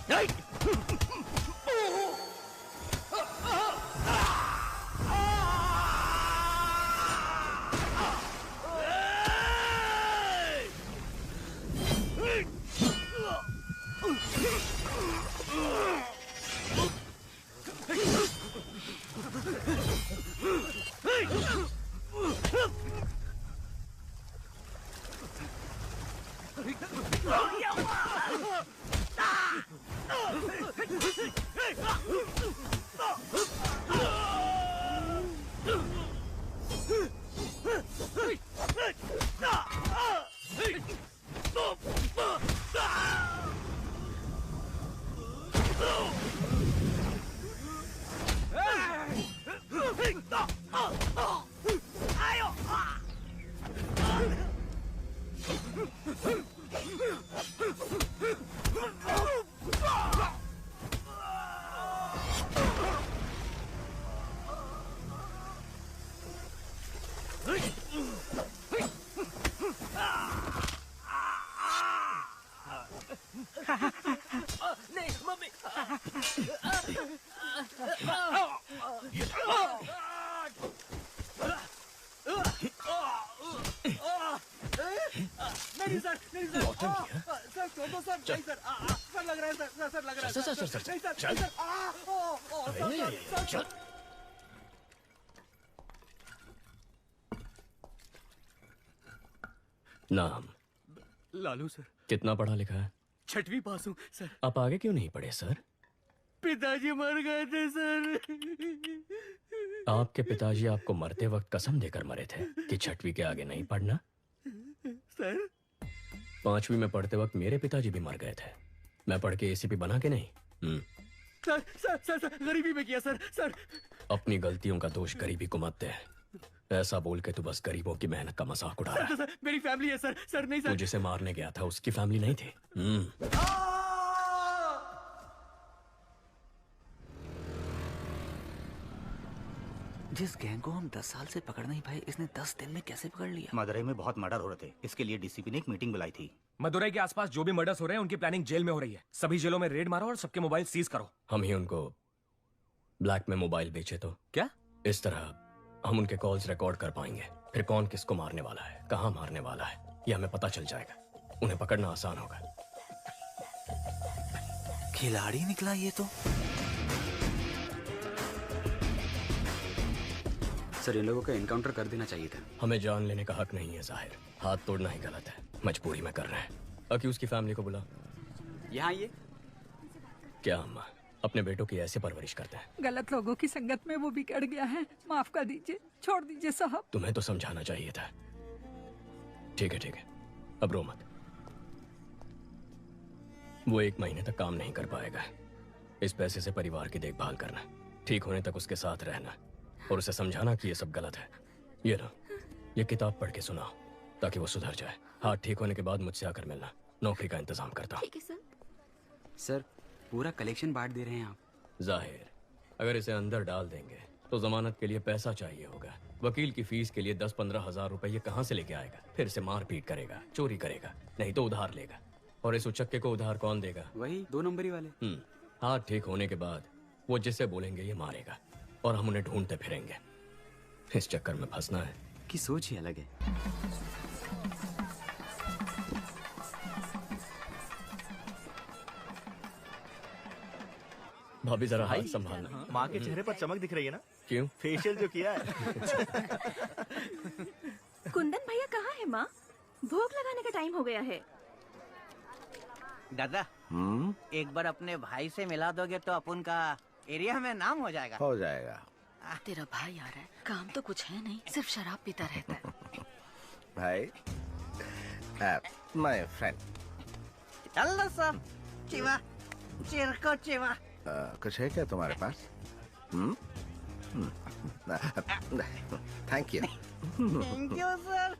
नहीं मम्मी। नहीं सर, नहीं सर, सर छोड़ दो सर, नहीं सर, सर लग रहा है सर, सर लग रहा है सर, सर, सर, नहीं सर, चल। सर, चल। नाम? लालू सर। कितना पढ़ा लिखा है? 6वीं पास हूँ सर। आप आगे क्यों नहीं पढ़े सर? पिताजी मर गए थे सर। आपके पिताजी आपको मरते वक्त कसम देकर मरे थे कि 6वीं के आगे नहीं पढ़ना। सर 5वीं में पढ़ते वक्त मेरे पिताजी भी मर गए थे। मैं पढ़ के एसीपी बना के नहीं। सर सर सर सर गरीबी में किया सर। सर अपनी गलतियों का दोष गरीबी को मत दे। ऐसा बोल के तू बस गरीबों की मेहनत का मजाक उड़ा रहा है। सर मेरी फैमिली है सर। सर नहीं सर। तू जिसे मारने गया था उसकी फैमिली नहीं थी। जिस गैंग को हम 10 साल से पकड़ नहीं पाए, इसने 10 दिन में कैसे पकड़ लिया? मदुरई में बहुत मर्डर हो रहे थे, इसके लिए डीसीपी ने एक मीटिंग बुलाई थी। मदुरई के आसपास जो भी मर्डर्स हो रहे हैं उनकी प्लानिंग जेल में हो रही है। सभी जेलों में रेड मारो और सबके मोबाइल सीज करो। हम ही उनको ब्लैक में मोबाइल बेचे तो क्या? इस तरह हम उनके कॉल्स रिकॉर्ड कर पाएंगे। फिर कौन किसको मारने वाला है, कहाँ मारने वाला है, ये हमें पता चल जाएगा। उन्हें पकड़ना आसान होगा। खिलाड़ी निकला ये तो। सर इन लोगों का एनकाउंटर कर देना चाहिए था। हमें जान लेने का हक नहीं है जाहिर। हाथ तोड़ना ही गलत है। मजबूरी में कर रहे हैं। अक्यूज की फैमिली को बुला। यहाँ ये क्या अम्मा अपने बेटों की ऐसे परवरिश करते हैं? गलत लोगों की संगत में वो बिगड़ गया है। माफ कर दीजिए, छोड़ दीजिए साहब। तुम्हें तो समझाना चाहिए था। ठीक है, अब रो मत। वो 1 महीने तक काम नहीं कर पाएगा। इस पैसे से परिवार की देखभाल करना, ठीक होने तक उसके साथ रहना और उसे समझाना कि ये सब गलत है। ये लो, ये किताब पढ़ के सुनाओ ताकि वो सुधर जाए। हाथ ठीक होने के बाद मुझसे आकर मिलना। नौकरी का इंतजाम करता हूँ। ठीक है सर। सर पूरा कलेक्शन बांट दे रहे हैं आप। जाहिर अगर इसे अंदर डाल देंगे तो जमानत के लिए पैसा चाहिए होगा। वकील की फीस के लिए 10-15 हजार रुपए ये कहाँ से लेके आएगा? फिर से मारपीट करेगा, चोरी करेगा, नहीं तो उधार लेगा। और इस उचक्के को उधार कौन देगा? वही 2 नंबरी वाले। हाथ ठीक होने के बाद वो जिसे बोलेंगे ये मारेगा और हम उन्हें ढूंढते फिरेंगे। इस चक्कर में फंसना है की सोच ही अलग है। भाभी जरा हाथ संभालना। माँ के चेहरे पर चमक दिख रही है ना? क्यों? फेशियल जो किया है। कुंदन भैया कहाँ है माँ? भोग लगाने का टाइम हो गया है। दादा एक बार अपने भाई से मिला दोगे तो अपन का एरिया में नाम हो जाएगा। हो जाएगा। तेरा भाई आ रहा है, काम तो कुछ है नहीं, सिर्फ शराब पीता रहता है। भाई माय फ्रेंड। चलो सब चिवा चिरको चिवा। कुछ है क्या तुम्हारे पास? Thank you. Thank you sir.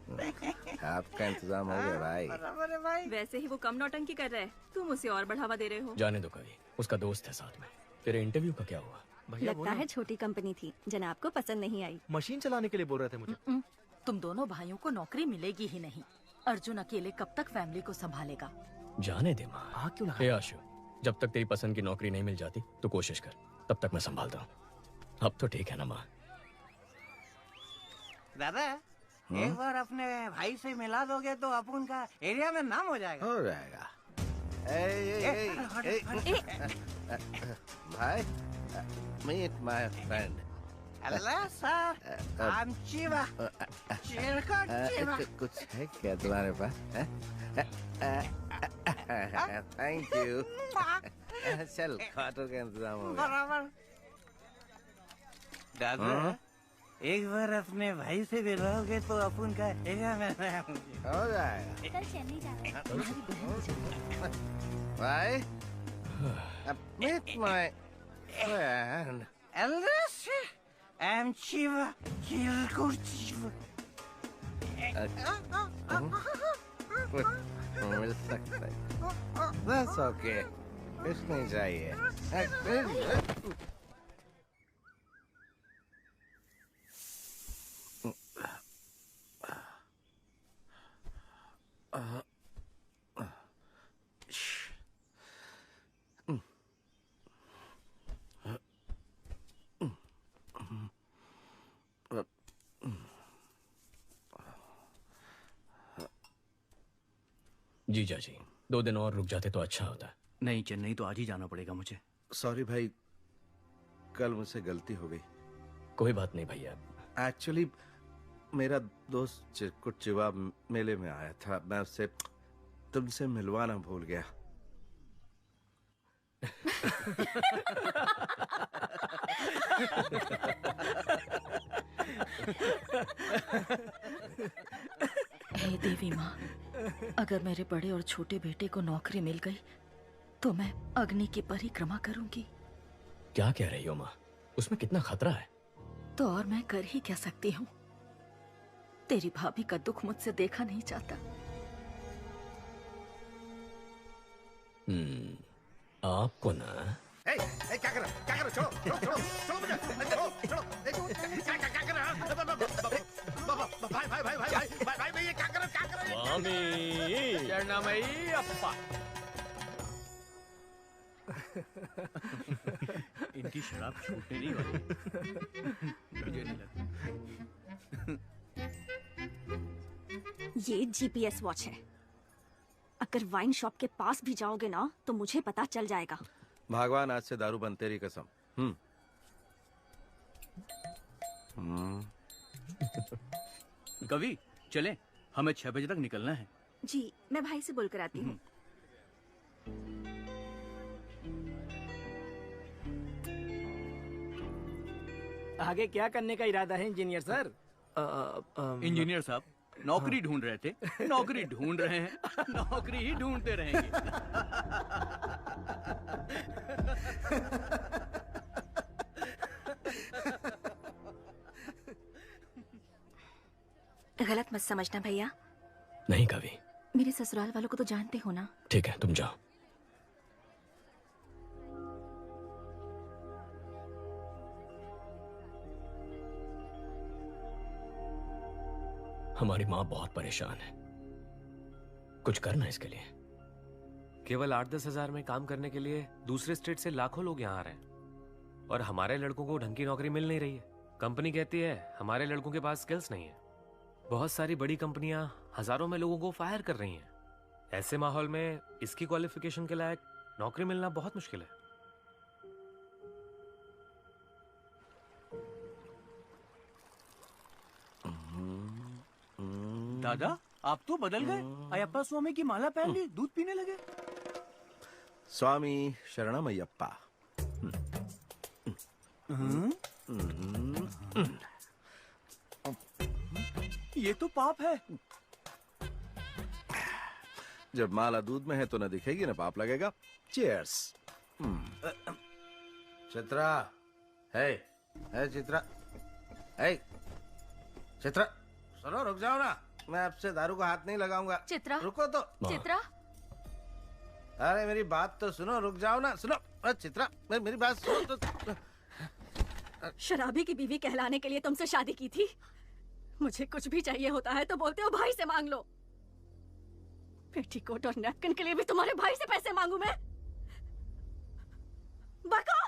आपका इंतजाम हो गया भाई। बराबर है भाई। वैसे ही वो कम नौटंकी कर रहा है, तुम उसे और बढ़ावा दे रहे हो। जाने दो कभी, उसका दोस्त है साथ में। तेरे इंटरव्यू का क्या हुआ? लगता है छोटी कंपनी थी, जनाब को पसंद नहीं आई। मशीन चलाने के लिए बोल रहे थे मुझे। तुम दोनों भाइयों को नौकरी मिलेगी ही नहीं। अर्जुन अकेले कब तक फैमिली को संभालेगा? जाने दे माँ। क्यों ए आशु, जब तक तेरी पसंद की नौकरी नहीं मिल जाती तो कोशिश कर, तब तक मैं संभालता हूँ। अब तो ठीक है ना माँ? दादा एक बार अपने भाई से मिला दोगे तो अपन का एरिया में नाम हो जाएगा। हो जाएगा। भाई, meet my friend. Hello sir, I'm Chiva. कुछ है क्या तुम्हारे पास? Thank you. चल, खाटो का इंतजाम हो गया। बराबर। दादा एक बार अपने भाई से मिलोगे तो अपन का एरिया में नाम हो जाएगा। कल चेन्नई जा रहे हैं। भाई, meet my friend. I'm Chiva. Chiva. मिल सकता है। That's okay. कुछ नहीं चाहिए। जीजा जी, 2 दिन और रुक जाते तो अच्छा होता। नहीं, चेन्नई तो आज ही जाना पड़ेगा मुझे। सॉरी भाई, कल मुझसे गलती हो गई। कोई बात नहीं भैया। एक्चुअली मेरा दोस्त चिरकुट चिवा मेले में आया था, मैं उससे तुमसे मिलवाना भूल गया। हे देवी माँ, अगर मेरे बड़े और छोटे बेटे को नौकरी मिल गई तो मैं अग्नि की परिक्रमा करूंगी। क्या कह रही हो माँ? उसमें कितना खतरा है। तो और मैं कर ही क्या सकती हूँ? तेरी भाभी का दुख मुझसे देखा नहीं जाता। आपको ना क्या कर रहा? छोड़ो मुझे, क्या कर रहा? भाई, मैं ये क्या कर रहा? स्वामी शरणमयी अप्पा। इनकी शराब छूटने नहीं वाली। मुझे नहीं लगता। ये जीपीएस वॉच है। अगर वाइन शॉप के पास भी जाओगे ना तो मुझे पता चल जाएगा। भगवान, आज से दारू बंद, तेरी कसम। कवि, चले, हमें 6 बजे तक निकलना है। जी, मैं भाई से बोलकर आती हूँ। आगे क्या करने का इरादा है इंजीनियर सर? इंजीनियर साहब नौकरी ढूंढ रहे थे, नौकरी ढूंढ रहे हैं, नौकरी ही ढूंढते रहेंगे। गलत मत समझना भैया। नहीं कवि। मेरे ससुराल वालों को तो जानते हो ना। ठीक है, तुम जाओ। हमारी माँ बहुत परेशान है, कुछ करना इसके लिए। केवल 8-10 हजार में काम करने के लिए दूसरे स्टेट से लाखों लोग यहाँ आ रहे हैं और हमारे लड़कों को ढंग की नौकरी मिल नहीं रही है। कंपनी कहती है हमारे लड़कों के पास स्किल्स नहीं है। बहुत सारी बड़ी कंपनियां हजारों में लोगों को फायर कर रही हैं। ऐसे माहौल में इसकी क्वालिफिकेशन के लायक नौकरी मिलना बहुत मुश्किल है। दादा, आप तो बदल गए। अयप्पा स्वामी की माला पहन ली, दूध पीने लगे। स्वामी शरणमयप्पा। ये तो पाप है। जब माला दूध में है तो न दिखेगी न पाप लगेगा। चीयर्स। चित्रा, है चित्रा, है चित्रा, सुनो, रुक जाओ ना। मैं आपसे दारू का हाथ नहीं लगाऊंगा। चित्रा, रुको तो। चित्रा, अरे मेरी बात तो सुनो, रुक जाओ ना। सुनो, अरे चित्रा, मेरी बात सुनो तो। शराबी की बीवी कहलाने के लिए तुमसे शादी की थी। मुझे कुछ भी चाहिए होता है तो बोलते हो भाई से मांग लो। पेटीकोट और नैपकिन के लिए भी तुम्हारे भाई से पैसे मांगू मैं? बको।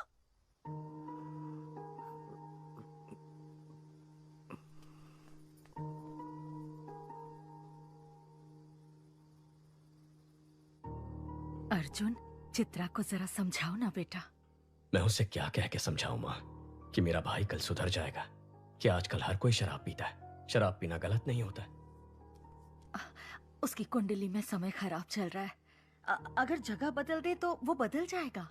अर्जुन, चित्रा को जरा समझाओ ना बेटा। मैं उसे क्या कह के समझाऊं माँ कि मेरा भाई कल सुधर जाएगा, कि आजकल हर कोई शराब पीता है। शराब पीना गलत नहीं होता। उसकी कुंडली में समय खराब चल रहा है। अगर जगह बदल दे तो वो बदल जाएगा।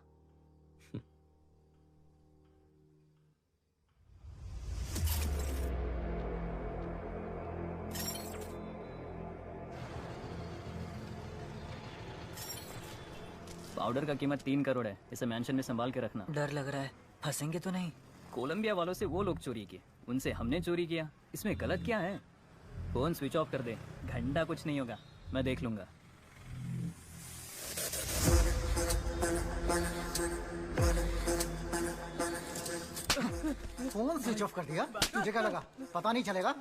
पाउडर का कीमत 3 करोड़ है। इसे मेंशन में संभाल के रखना। डर लग रहा है, फंसेंगे तो नहीं? कोलंबिया वालों से वो लोग चोरी किए, उनसे हमने चोरी किया। इसमें गलत क्या है? फोन स्विच ऑफ कर दे, घंटा कुछ नहीं होगा, मैं देख लूंगा। फोन स्विच ऑफ कर दिया? तुझे क्या लगा पता नहीं चलेगा?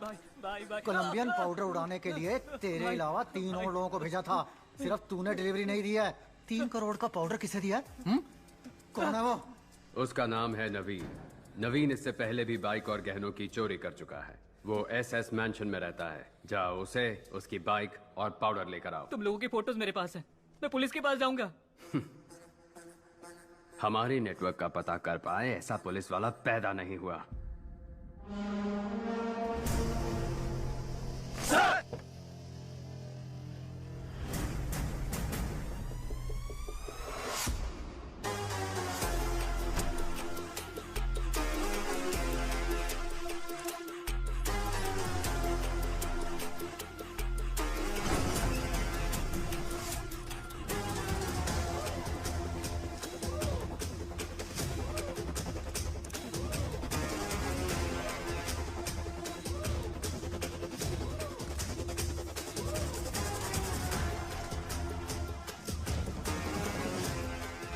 कोलंबियन पाउडर उड़ाने के लिए तेरे अलावा 3 और लोगों को भेजा था, सिर्फ तूने डिलीवरी नहीं दी है। 3 करोड़ का पाउडर किसे दिया? कौन है वो? उसका नाम है नवीन। नवीन इससे पहले भी बाइक और गहनों की चोरी कर चुका है। वो SS मैंशन में रहता है। जाओ उसे, उसकी बाइक और पाउडर लेकर आओ। तुम लोगों की फोटोज मेरे पास है, मैं पुलिस के पास जाऊंगा। हमारी नेटवर्क का पता कर पाए ऐसा पुलिस वाला पैदा नहीं हुआ।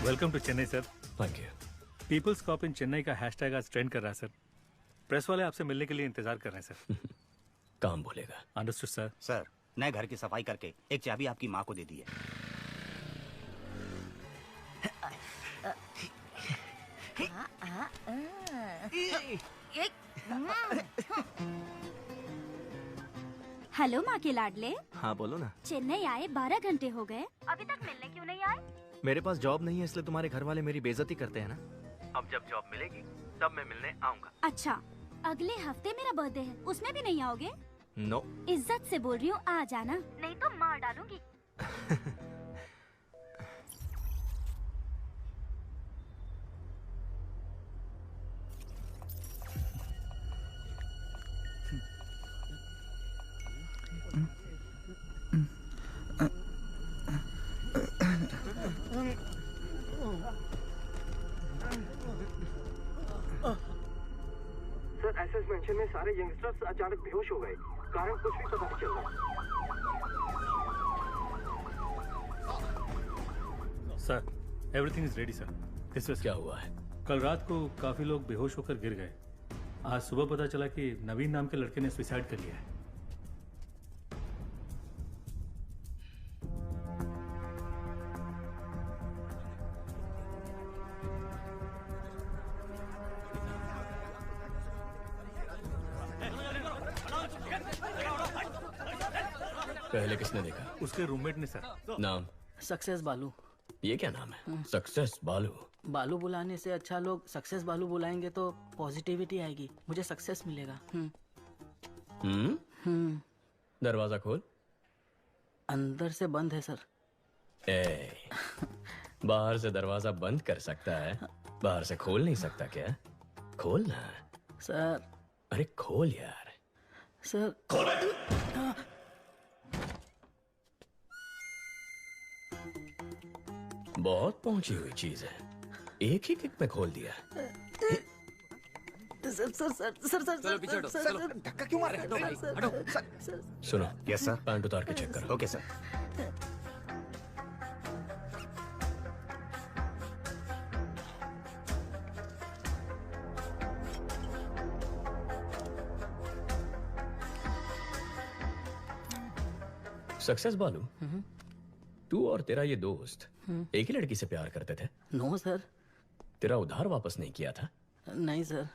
Welcome to Chennai sir. Thank you. People's cop in Chennai का हैशटैग आज ट्रेंड कर रहा है सर। प्रेस वाले आपसे मिलने के लिए इंतजार कर रहे हैं सर। काम बोलेगा। Understood sir. सर, नए घर की सफाई करके एक चाबी आपकी माँ को दे दी है। हेलो माँ के लाडले। हाँ बोलो ना। चेन्नई आए 12 घंटे हो गए, अभी तक मिलने क्यों नहीं आए? मेरे पास जॉब नहीं है, इसलिए तुम्हारे घर वाले मेरी बेइज्जती करते हैं ना। अब जब जॉब मिलेगी तब मैं मिलने आऊंगा। अच्छा, अगले हफ्ते मेरा बर्थडे है, उसमें भी नहीं आओगे? नो। इज्जत से बोल रही हूँ, आ जाना, नहीं तो मार डालूंगी। सर, एसएस मेंशन में सारे यंगस्टर्स अचानक बेहोश हो गए, कारण कुछ भी पता नहीं चल रहा। Sir, everything is ready sir. This was क्या हुआ है? कल रात को काफी लोग बेहोश होकर गिर गए। आज सुबह पता चला कि नवीन नाम के लड़के ने सुसाइड कर लिया है। पहले किसने देखा? उसके रूममेट ने सर। नाम? सक्सेस बालू। ये क्या नाम है? सक्सेस बालू। बालू बुलाने से अच्छा लोग सक्सेस बालू बुलाएंगे तो पॉजिटिविटी आएगी, मुझे सक्सेस मिलेगा। दरवाजा खोल। अंदर से बंद है सर। बाहर से दरवाजा बंद कर सकता है, बाहर से खोल नहीं सकता क्या? खोल ना सर। अरे खोल यार। सर बहुत पहुंची हुई चीज है, एक ही किक में खोल दिया। Sir sir sir sir sir चलो पीछे हटो, चलो। धक्का क्यों मार रहे हो? हटो। सुनो। Yes sir. पैंट उतार के चेक करो। Okay sir. सक्सेस बालू, तू और तेरा ये दोस्त एक ही लड़की से प्यार करते थे? नो सर, तेरा उधार वापस नहीं किया था? नहीं सर,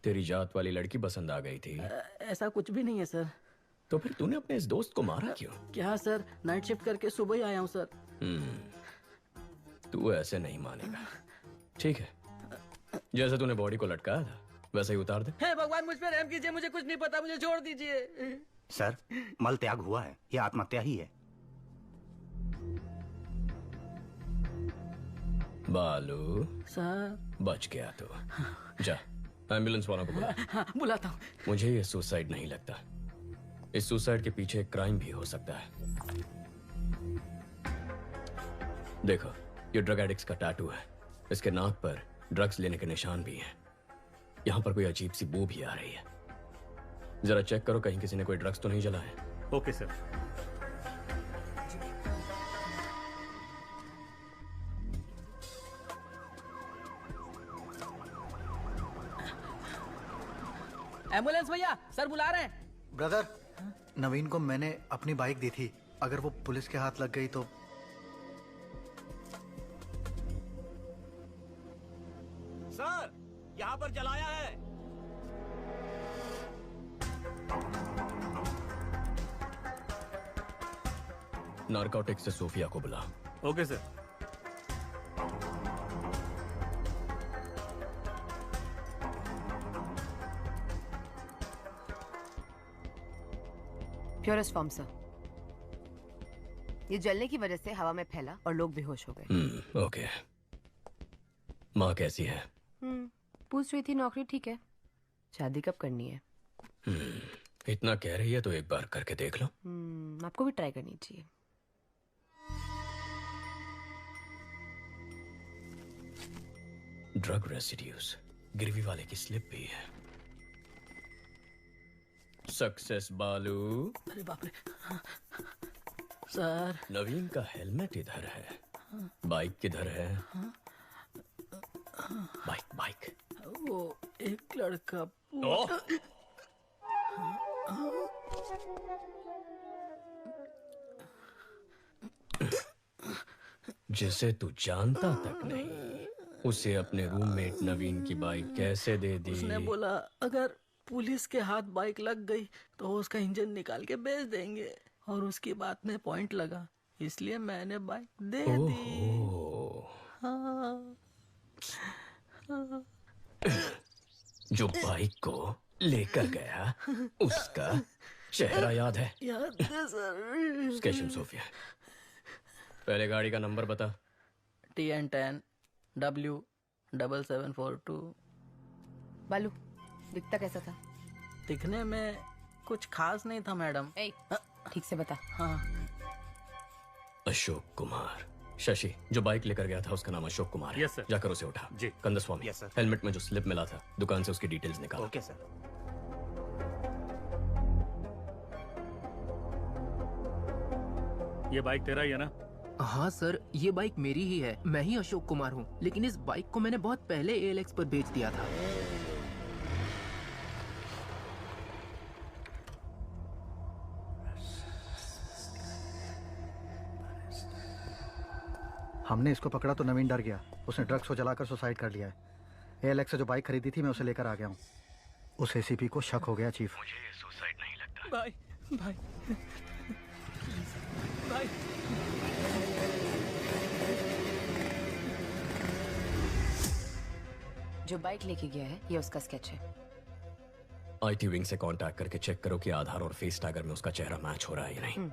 तेरी जात वाली लड़की पसंद आ गई थी? ऐसा कुछ भी नहीं है सर। तो फिर तूने अपने इस दोस्त को मारा क्यों? क्या सर, नाइट शिफ्ट करके सुबह ही आया हूँ सर। तू ऐसे नहीं मानेगा। ठीक है, जैसे तूने बॉडी को लटकाया था वैसे ही उतार दे। हे भगवान, मुझ पर रहम कीजिए, मुझे कुछ नहीं पता, मुझे छोड़ दीजिए। सर, मल त्याग हुआ है, यह आत्महत्या ही है। बालू सर, बच गया तो जा एम्बुलेंस वालों को बुला। हाँ, बुलाता हूँ। मुझे ये सुसाइड नहीं लगता। इस सुसाइड के पीछे एक क्राइम भी हो सकता है। देखो, ये ड्रग एडिक्ट्स का टैटू है। इसके नाक पर ड्रग्स लेने के निशान भी हैं। यहाँ पर कोई अजीब सी बू भी आ रही है। जरा चेक करो कहीं किसी ने कोई ड्रग्स तो नहीं जलाए। Okay sir. एम्बुलेंस भैया, सर बुला रहे हैं। ब्रदर, नवीन को मैंने अपनी बाइक दी थी, अगर वो पुलिस के हाथ लग गई तो। सर, यहाँ पर जलाया है। नारकोटिक्स से सोफिया को बुला। Okay sir. Purest form sir. ये जलने की वजह से हवा में फैला और लोग बेहोश हो गए। ओके। माँ कैसी है? पूछ रही थी नौकरी ठीक है, शादी कब करनी है? इतना कह रही है तो एक बार करके देख लो। आपको भी ट्राई करनी चाहिए। ड्रग रेसिड्यूज, गिरवी वाले की स्लिप भी है। सक्सेस बालू। अरे बाप रे। सर, नवीन का हेलमेट इधर है, बाइक किधर है? Bike bike. वो एक लड़का जिसे तू जानता तक नहीं, उसे अपने रूममेट नवीन की बाइक कैसे दे दी? उसने बोला अगर पुलिस के हाथ बाइक लग गई तो उसका इंजन निकाल के बेच देंगे, और उसकी बात में पॉइंट लगा, इसलिए मैंने बाइक दे दी। हाँ। जो बाइक को लेकर गया उसका चेहरा याद है? याद है सर। स्केशम सोफिया, पहले गाड़ी का नंबर बता। TN10 W7742। बालू, दिखता कैसा था? दिखने में कुछ खास नहीं था मैडम। ठीक से बता। हाँ। अशोक कुमार। शशि, जो बाइक लेकर गया था उसका नाम अशोक कुमार है। Yes sir. जाकर उसे उठा। जी। Kandaswamy, yes sir. हेलमेट में जो स्लिप मिला था दुकान से उसकी डिटेल्स निकाल। Okay sir. ये बाइक तेरा ही है ना? हाँ सर, ये बाइक मेरी ही है, मैं ही अशोक कुमार हूँ, लेकिन इस बाइक को मैंने बहुत पहले ALX पर बेच दिया था। हमने इसको पकड़ा तो नवीन डर गया, उसने ड्रग्स को जलाकर सुसाइड कर लिया है। ALX से जो बाइक खरीदी थी मैं उसे लेकर आ गया हूँ। उस ACP को शक हो गया चीफ। मुझे ये सुसाइड नहीं लगता। भाई भाई भाई। जो बाइक लेके गया है ये उसका स्केच है। IT विंग से कांटेक्ट करके चेक करो कि आधार और फेस टैगर में उसका चेहरा मैच हो रहा है या नहीं।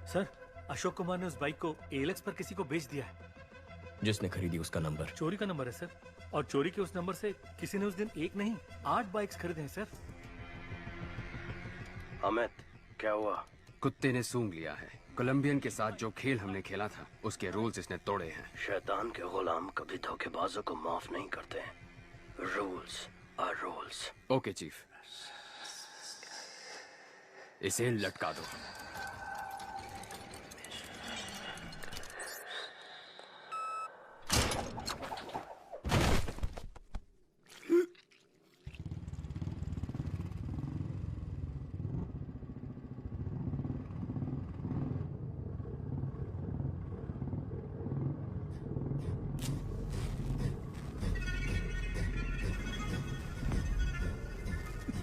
सर, अशोक कुमार ने उस बाइक को ALX पर किसी को बेच दिया है। जिसने खरीदी उसका नंबर? चोरी का नंबर है सर, और चोरी के उस नंबर से किसी ने उस दिन एक नहीं 8 बाइक्स खरीदे हैं सर। अमित, क्या हुआ? कुत्ते ने सूंघ लिया है। कोलंबियन के साथ जो खेल हमने खेला था उसके रूल्स इसने तोड़े हैं। शैतान के गुलाम कभी धोखेबाजों को माफ नहीं करते। Rules are rules. Okay chief, इसे लटका दो।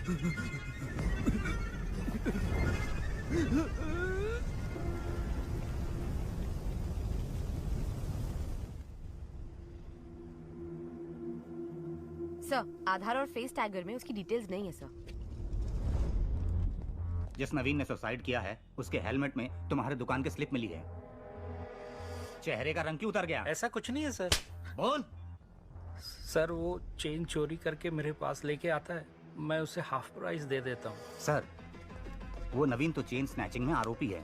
सर, आधार और फेस टैगर में उसकी डिटेल्स नहीं है सर। जिस नवीन ने सुसाइड किया है उसके हेलमेट में तुम्हारे दुकान की स्लिप मिली है। चेहरे का रंग क्यों उतर गया? ऐसा कुछ नहीं है सर। बोल। सर वो चेन चोरी करके मेरे पास लेके आता है, मैं उसे हाफ प्राइस दे देता हूँ। सर वो नवीन तो चेन स्नैचिंग में आरोपी है।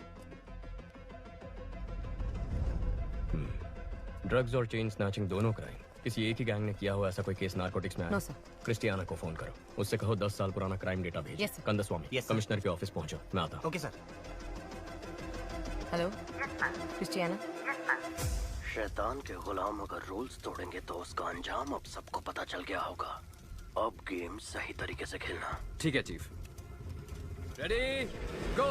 ड्रग्स और चेन स्नैचिंग दोनों क्राइम किसी एक ही गैंग ने किया हुआ ऐसा कोई केस नारकोटिक्स में आया? No sir. क्रिस्टियाना को फोन करो, उससे कहो 10 साल पुराना क्राइम डेटा भेजो। Yes, sir. कंदस्वामी, कमिश्नर के ऑफिस पहुंचो, मैं आता हूं। Okay sir. Hello Christiana. शैतान के गुलाम अगर रूल्स तोड़ेंगे तो उसका अंजाम अब सबको पता चल गया होगा। अब गेम सही तरीके से खेलना। ठीक है चीफ। रेडी गो।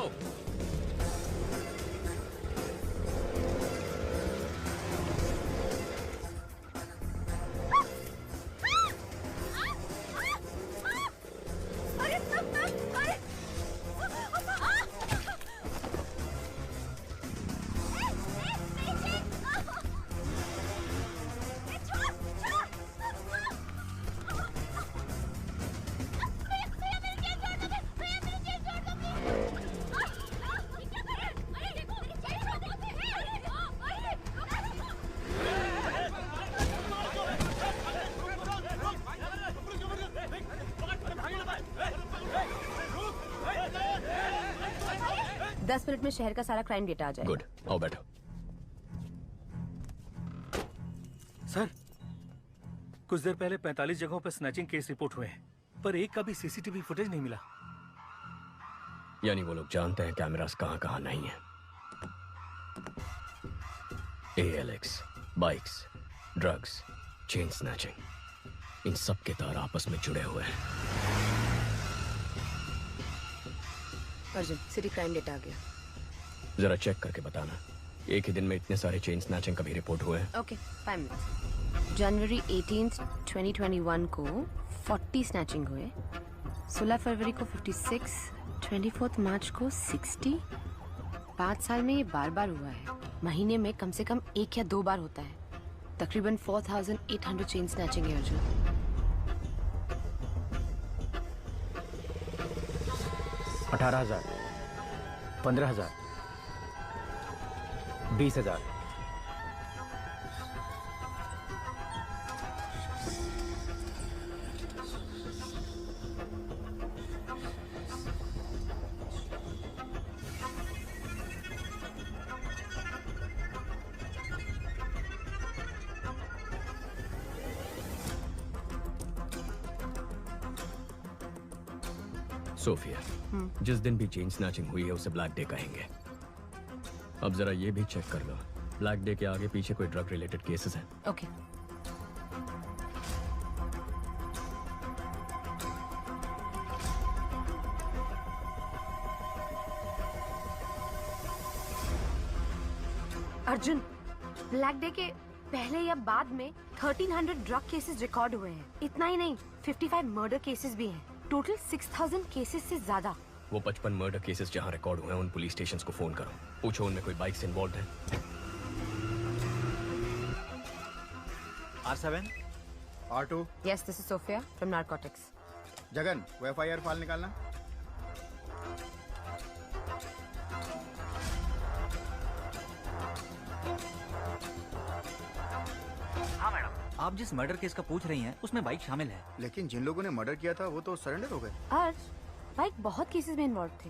दस मिनट में शहर का सारा क्राइम डेटा आ जाएगा। गुड, आओ बैठो। सर कुछ देर पहले 45 जगहों पर स्नैचिंग केस रिपोर्ट हुए हैं, पर एक का भी सीसीटीवी फुटेज नहीं मिला। यानी वो लोग जानते हैं कैमरास कहां कहां नहीं है। ALX, bikes, drugs, chain snatching, इन सब के तार आपस में जुड़े हुए हैं। अर्जुन, सिटी क्राइम डेटा आ गया। जरा चेक करके बताना, एक ही दिन में इतने सारे चेन स्नैचिंग कभी रिपोर्ट हुए हैं? Okay, 5 minutes. जनवरी 18, 2021 को 40 स्नैचिंग हुए, 16 फरवरी को 56, 24 मार्च को 60। 5 साल में ये बार बार हुआ है। महीने में कम से कम 1 या 2 बार होता है। तकरीबन 4800 चेन स्नैचिंग है अर्जुन। 18,000, 15,000, 20,000। सोफिया, जिस दिन भी चेन स्नैचिंग हुई है उसे ब्लैक डे कहेंगे। अब जरा ये भी चेक कर लो, ब्लैक डे के आगे पीछे कोई ड्रग रिलेटेड केसेस हैं? ओके। अर्जुन, ब्लैक डे के पहले या बाद में 1300 ड्रग केसेस रिकॉर्ड हुए हैं। इतना ही नहीं, 55 मर्डर केसेस भी हैं। टोटल 6000 केसेस से ज्यादा। वो 55 मर्डर केसेस जहां रिकॉर्ड हुए हैं उन पुलिस स्टेशंस को फोन करो, पूछो उनमें कोई बाइक्स इन्वॉल्व है। R7, R2। Yes, this is Sophia from Narcotics. Jagan, वो FIR फाइल निकालना। हाँ मैडम। आप जिस मर्डर केस का पूछ रही हैं उसमें बाइक शामिल है। लेकिन जिन लोगों ने मर्डर किया था वो तो सरेंडर हो गए। आज बाइक बहुत केसेस में इन्वॉल्व थे,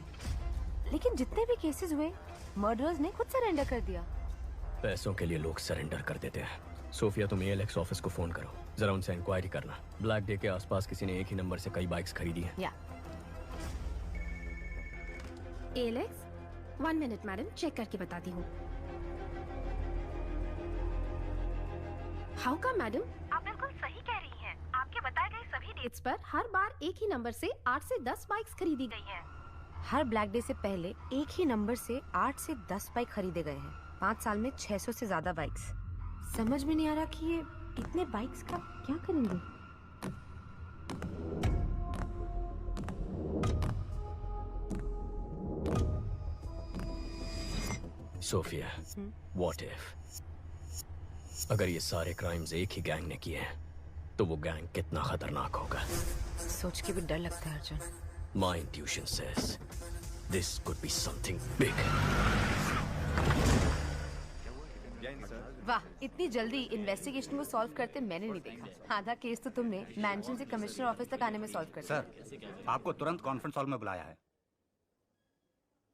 लेकिन जितने भी केसेस हुए मर्डरर्स ने खुद सरेंडर कर दिया। पैसों के लिए लोग सरेंडर कर देते हैं। सोफिया, तुम ALX ऑफिस को फोन करो, जरा उनसे इंक्वायरी करना। ब्लैक डे के आसपास किसी ने एक ही नंबर से कई बाइक्स खरीदी हैं। या ALX, 1 मिनट मैडम, चेक करके बताती हूँ। हाउ का मैडम? आप बिल्कुल सही कह रही हैं। आपके बताए गए सभी डेट्स पर हर बार एक ही नंबर से 8 से 10 बाइक्स खरीदी गई हैं। हर ब्लैक डे से पहले एक ही नंबर से 8 से 10 बाइक खरीदे गए हैं। 5 साल में 600 से ज्यादा बाइक्स। समझ में नहीं आ रहा कि ये इतने बाइक्स का क्या करेंगे। सोफिया, व्हाट इफ अगर ये सारे क्राइम्स एक ही गैंग ने किए हैं तो वो गैंग कितना खतरनाक होगा। सोच के भी डर लगता है Arjun. My intuition says this could be something big. वाह, इतनी जल्दी इन्वेस्टिगेशन को सॉल्व करते मैंने नहीं देखा। आधा केस तो तुमने मैंशन से कमिश्नर ऑफिस तक आने में सॉल्व कर दिया। सर, आपको तुरंत कॉन्फ्रेंस हॉल में बुलाया है।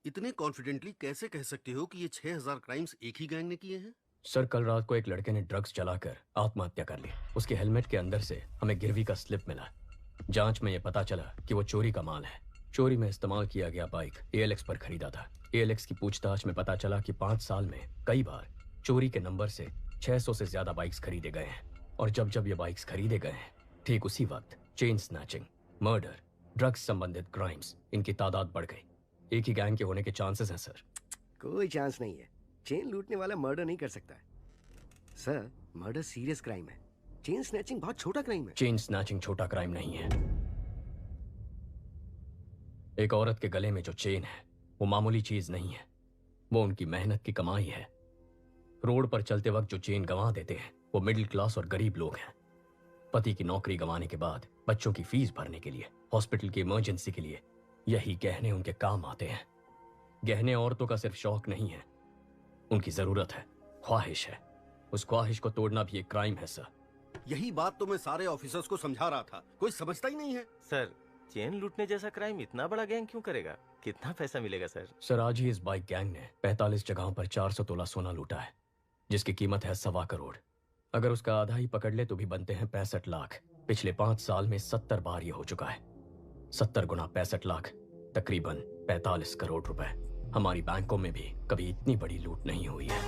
इतने कॉन्फिडेंटली कैसे कह सकते हो कि ये 6000 क्राइम्स एक ही गैंग ने किए हैं? सर, कल रात को एक लड़के ने ड्रग्स चलाकर आत्महत्या कर ली। उसके हेलमेट के अंदर से हमें गिरवी का स्लिप मिला। जांच में यह पता चला कि वो चोरी का माल है। चोरी में इस्तेमाल किया गया बाइक ALX पर खरीदा था। ALX की पूछताछ में पता चला कि 5 साल में कई बार चोरी के नंबर से 600 से ज्यादा बाइक्स खरीदे गए हैं। और जब जब ये बाइक्स खरीदे गए हैं, ठीक उसी वक्त चेन स्नैचिंग, मर्डर, ड्रग्स संबंधित क्राइम्स, इनकी तादाद बढ़ गई। एक ही गैंग के होने के चांसेस हैं सर। कोई चांस नहीं है। चेन लूटने वाला मर्डर नहीं कर सकता है सर। मर्डर सीरियस क्राइम है। चेन स्नैचिंग बहुत छोटा क्राइम है। चेन स्नैचिंग छोटा क्राइम नहीं है। एक औरत के गले में जो चेन है वो मामूली चीज नहीं है, वो उनकी मेहनत की कमाई है। रोड पर चलते वक्त जो चेन गंवा देते हैं वो मिडिल क्लास और गरीब लोग हैं। पति की नौकरी गंवाने के बाद बच्चों की फीस भरने के लिए, हॉस्पिटल की इमरजेंसी के लिए यही गहने उनके काम आते हैं। गहने औरतों का सिर्फ शौक नहीं है, उनकी जरूरत है, ख्वाहिश है। उस ख्वाहिश को तोड़ना भी एक क्राइम है सर। यही बात तो मैं सारे ऑफिसर्स को समझा रहा था, कोई समझता ही नहीं है। सर, चेन लूटने जैसा क्राइम इतना बड़ा गैंग क्यों करेगा? कितना पैसा मिलेगा सर? सर, आज ही इस बाइक गैंग ने 45 जगहों पर 400 तोला सोना लूटा है, जिसकी कीमत है 1.25 करोड़। अगर उसका आधा ही पकड़ ले तो भी बनते हैं 65 लाख। पिछले 5 साल में 70 बार ये हो चुका है। 70 गुना 65 लाख, तकरीबन 45 करोड़ रुपए। हमारी बैंकों में भी कभी इतनी बड़ी लूट नहीं हुई है।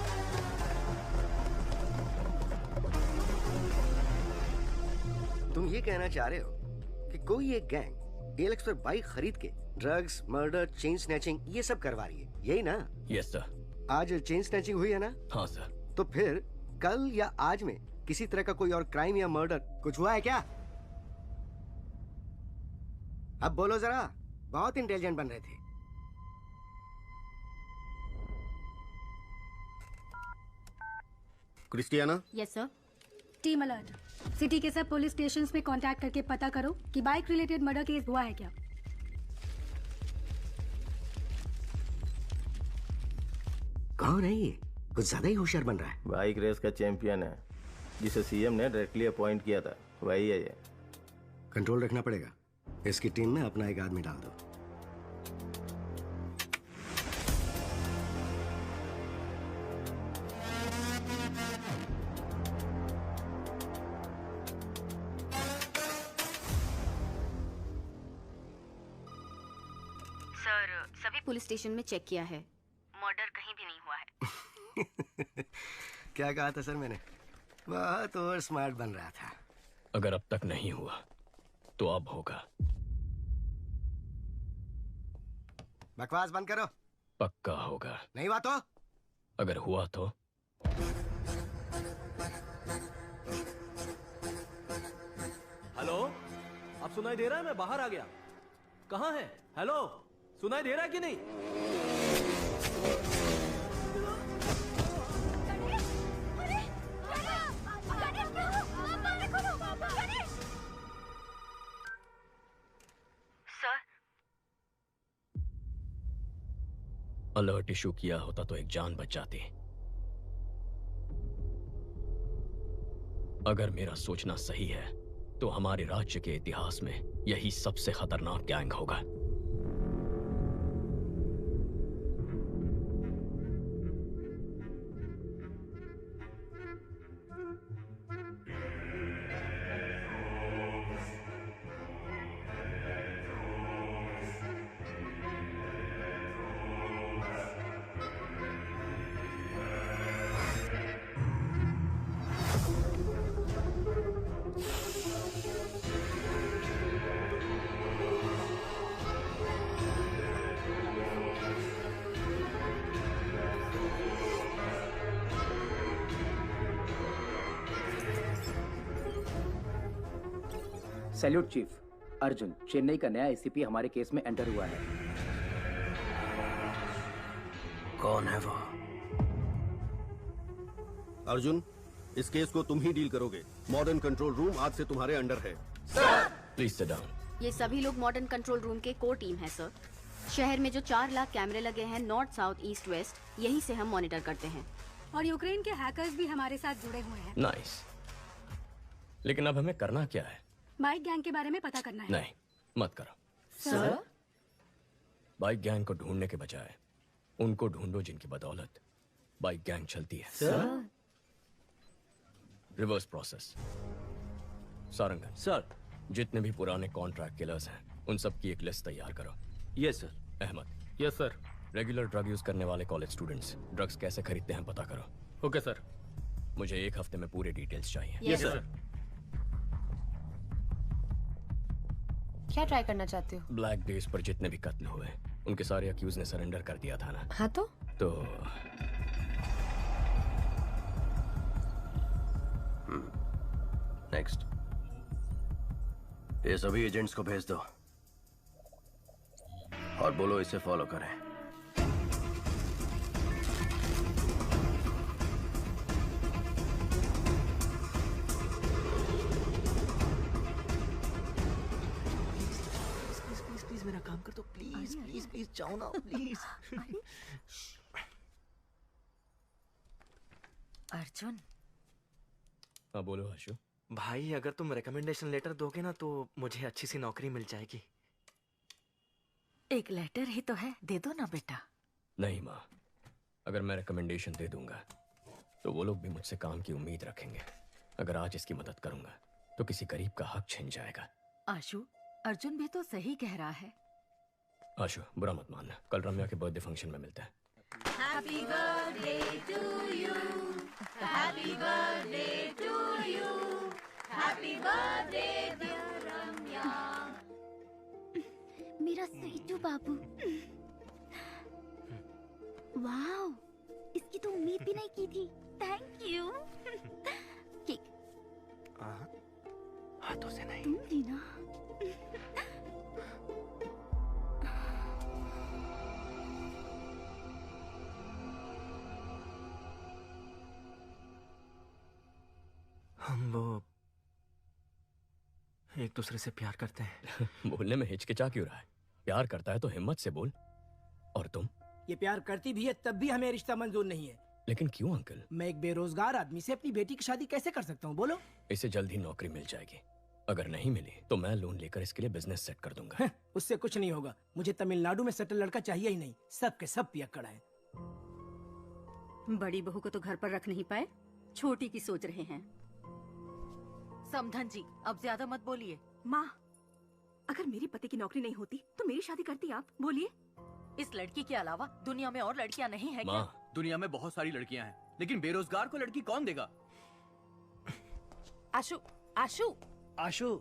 तुम ये कहना चाह रहे हो कि कोई एक गैंग ALX पर बाइक खरीद के ड्रग्स, मर्डर, चेन स्नैचिंग ये सब करवा रही है, यही ना? Yes sir. आज चेन स्नैचिंग हुई है ना? हाँ सर। तो फिर कल या आज में किसी तरह का कोई और क्राइम या मर्डर कुछ हुआ है क्या? अब बोलो जरा, बहुत इंटेलिजेंट बन रहे थे। Christiana? Yes sir. Team alert, city के सब पुलिस स्टेशंस में कांटेक्ट करके पता करो कि बाइक रिलेटेड मर्डर केस हुआ है क्या। कौन है ये? कुछ ज्यादा ही होशियार बन रहा है। बाइक रेस का चैंपियन है, जिसे सीएम ने डायरेक्टली अपॉइंट किया था, वही है ये। कंट्रोल रखना पड़ेगा। इसकी टीम में अपना एक आदमी डाल दो। सर, सभी पुलिस स्टेशन में चेक किया है, मर्डर कहीं भी नहीं हुआ है। क्या कहा था सर मैंने? बहुत और स्मार्ट बन रहा था। अगर अब तक नहीं हुआ तो अब होगा। बकवास बंद करो। पक्का होगा। नहीं हुआ तो? अगर हुआ तो? हेलो, अब सुनाई दे रहा है? मैं बाहर आ गया। कहाँ है? हेलो, सुनाई दे रहा है कि नहीं? अलर्ट इशू किया होता तो एक जान बच जाती। अगर मेरा सोचना सही है तो हमारे राज्य के इतिहास में यही सबसे खतरनाक गैंग होगा। Salute chief. अर्जुन, चेन्नई का नया एसीपी हमारे केस में एंटर हुआ है। कौन है वो? अर्जुन, इस केस को तुम ही डील करोगे। मॉडर्न कंट्रोल रूम आज से तुम्हारे अंडर है। Please sit down. ये सभी लोग मॉडर्न कंट्रोल रूम के कोर टीम है सर। शहर में जो 4 लाख कैमरे लगे हैं नॉर्थ, साउथ, ईस्ट, वेस्ट, यही से हम मॉनिटर करते हैं। और यूक्रेन के हैकर्स भी हमारे साथ जुड़े हुए हैं। नाइस। लेकिन अब हमें करना क्या है? बाइक गैंग के बारे में पता करना है। नहीं, मत करो सर। बाइक गैंग को ढूंढने के बजाय उनको ढूंढो जिनकी बदौलत बाइक गैंग चलती है। Sir. Reverse process. Sarangan sir, जितने भी पुराने कॉन्ट्रैक्ट किलर्स हैं उन सब की एक लिस्ट तैयार करो। Yes sir. Ahmed. Yes sir. Regular drug use करने वाले कॉलेज स्टूडेंट्स ड्रग्स कैसे खरीदते हैं पता करो। Okay sir. मुझे 1 हफ्ते में पूरे डिटेल्स चाहिए। Yes sir. क्या ट्राई करना चाहते हो? ब्लैक डेज पर जितने भी कत्ल हुए उनके सारे अक्यूज ने सरेंडर कर दिया था ना। हाँ तो नेक्स्ट। ये सभी एजेंट्स को भेज दो और बोलो इसे फॉलो करें। प्लीज मेरा काम कर दो, प्लीज प्लीज प्लीज जाओ ना प्लीज। अर्जुन। हाँ बोलो आशु। भाई अगर तुम रिकमेंडेशन लेटर दोगे ना तो मुझे अच्छी सी नौकरी मिल जाएगी। एक लेटर ही तो है, दे दो ना बेटा। नहीं माँ, अगर मैं रिकमेंडेशन दे दूंगा तो वो लोग भी मुझसे काम की उम्मीद रखेंगे। अगर आज इसकी मदद करूंगा तो किसी गरीब का हक छिन जाएगा। आशु, अर्जुन भी तो सही कह रहा है। आशु बुरा मत मानना, कल रम्या के बर्थडे फंक्शन में मिलते हैं। Happy birthday to you. Happy birthday to you. Happy birthday dear Ramya. मेरा सईटू बाबू। वाओ, इसकी तो उम्मीद भी नहीं की थी। Thank you. केक हाथों से नहीं। तुम भी ना। हम वो एक दूसरे से प्यार करते हैं। बोलने में हिचकिचा क्यों रहा है? प्यार करता है तो हिम्मत से बोल। और तुम? ये प्यार करती भी है तब भी हमें रिश्ता मंजूर नहीं है। लेकिन क्यों अंकल? मैं एक बेरोजगार आदमी से अपनी बेटी की शादी कैसे कर सकता हूँ बोलो? इसे जल्द ही नौकरी मिल जाएगी। अगर नहीं मिली तो मैं लोन लेकर इसके लिए बिजनेस सेट कर दूंगा। उससे कुछ नहीं होगा। मुझे तमिलनाडु में सेटल लड़का चाहिए ही नहीं। सब के सब पियक्कड़ हैं। बड़ी बहू को तो घर पर रख नहीं पाए, छोटी की सोच रहे हैं। समधन जी, अब ज्यादा मत बोलिए। माँ, अगर मेरी पति की नौकरी नहीं होती तो मेरी शादी करती आप? बोलिए। इस लड़की के अलावा दुनिया में और लड़कियां नहीं है क्या? दुनिया में बहुत सारी लड़कियां हैं, लेकिन बेरोजगार को लड़की कौन देगा? आशु, आशु, आशु,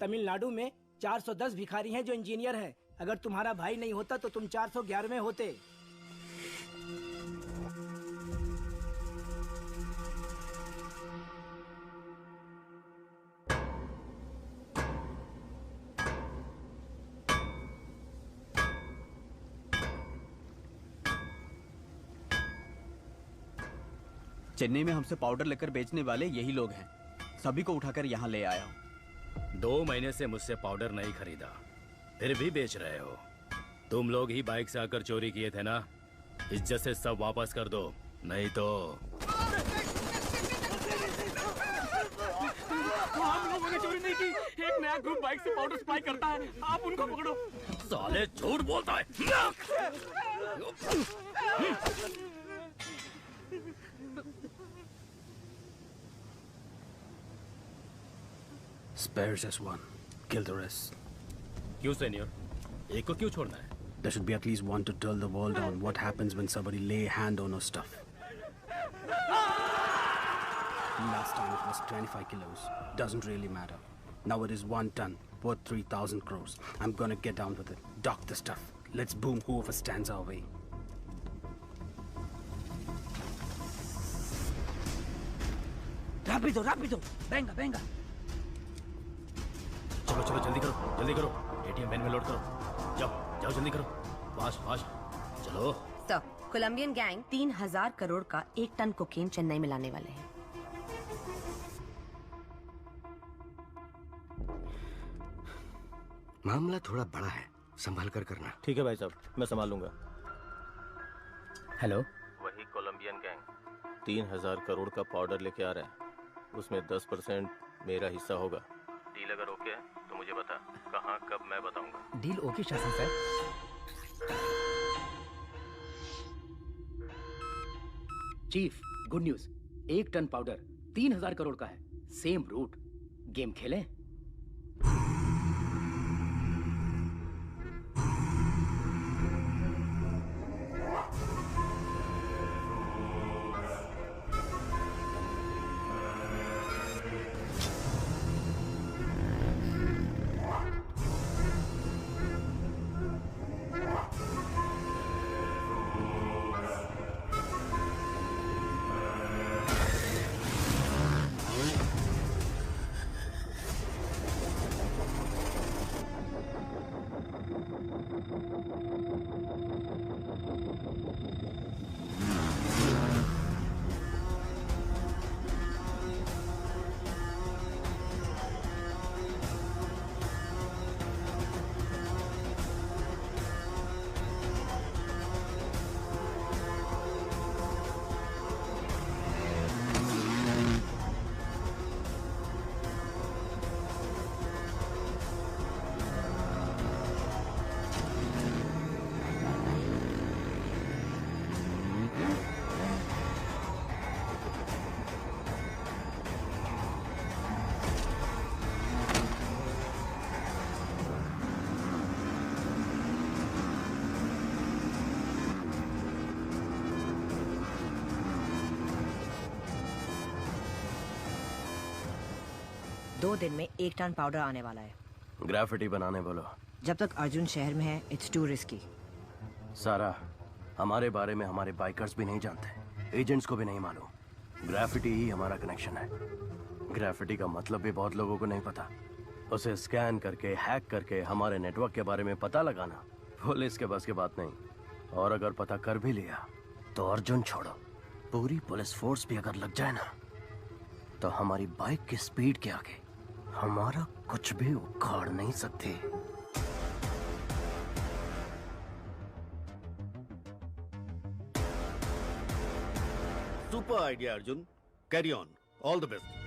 तमिलनाडु में 410 भिखारी हैं जो इंजीनियर हैं। अगर तुम्हारा भाई नहीं होता तो तुम 411वें होते। चेन्नई में हमसे पाउडर लेकर बेचने वाले यही लोग हैं। सभी को उठाकर यहाँ ले आया हूँ। 2 महीने से मुझसे पाउडर नहीं खरीदा, फिर भी बेच रहे हो। तुम लोग ही बाइक से आकर चोरी किए थे ना? इज्जत से सब वापस कर दो, नहीं तो। हम लोगों ने चोरी नहीं की। एक नया ग्रुप बाइक से पाउडर सप्लाई करता है, आप उनको पकड़ो। साले झूठ बोलता है। Spare just one. Kill the rest. क्यों सीनियर? एक को क्यों छोड़ना है? There should be at least one to tell the world on what happens when somebody lay hand on our stuff. Last time it was 25 kilos. Doesn't really matter. Now it is 1 ton, worth 3,000 crores. I'm gonna get down with it. Dock the stuff. Let's boom whoever stands our way. Rápido, rápido. Venga, venga. चलो चलो जल्दी करो, जल्दी करो। ATM van में load करो। जाओ जाओ जल्दी करो, फास्ट फास्ट चलो। सर, कोलंबियन गैंग 3000 करोड़ का 1 टन कोकेन चेन्नई में लाने वाले हैं। मामला थोड़ा बड़ा है, संभाल कर करना। ठीक है भाई साहब, मैं संभाल लूंगा। हेलो, वही कोलंबियन गैंग 3000 करोड़ का पाउडर लेके आ रहा है, उसमें 10% मेरा हिस्सा होगा। डील अगर ओके है तो मुझे बता, कहाँ कब मैं बताऊंगा। डील ओके शासन sir. Chief, good news, 1 ton powder 3000 crore का है। Same root. गेम खेलें? दो दिन में 1 टन पाउडर आने वाला है। ग्राफिटी बनाने बोलो। जब तक अर्जुन शहर में है, इट्स टू रिस्की। सारा, हमारे बारे में हमारे बाइकर्स भी नहीं जानते, एजेंट्स को भी नहीं मालूम। ग्राफिटी ही हमारा कनेक्शन है। ग्राफिटी का मतलब भी बहुत लोगों को नहीं पता। उसे स्कैन करके, हैक करके हमारे नेटवर्क के बारे में पता लगाना पुलिस के बस की बात नहीं। और अगर पता कर भी लिया तो अर्जुन छोड़ो, पूरी पुलिस फोर्स भी अगर लग जाए ना, तो हमारी बाइक की स्पीड के आगे हमारा कुछ भी उखाड़ नहीं सकते। Super idea Arjun, carry on, all the best.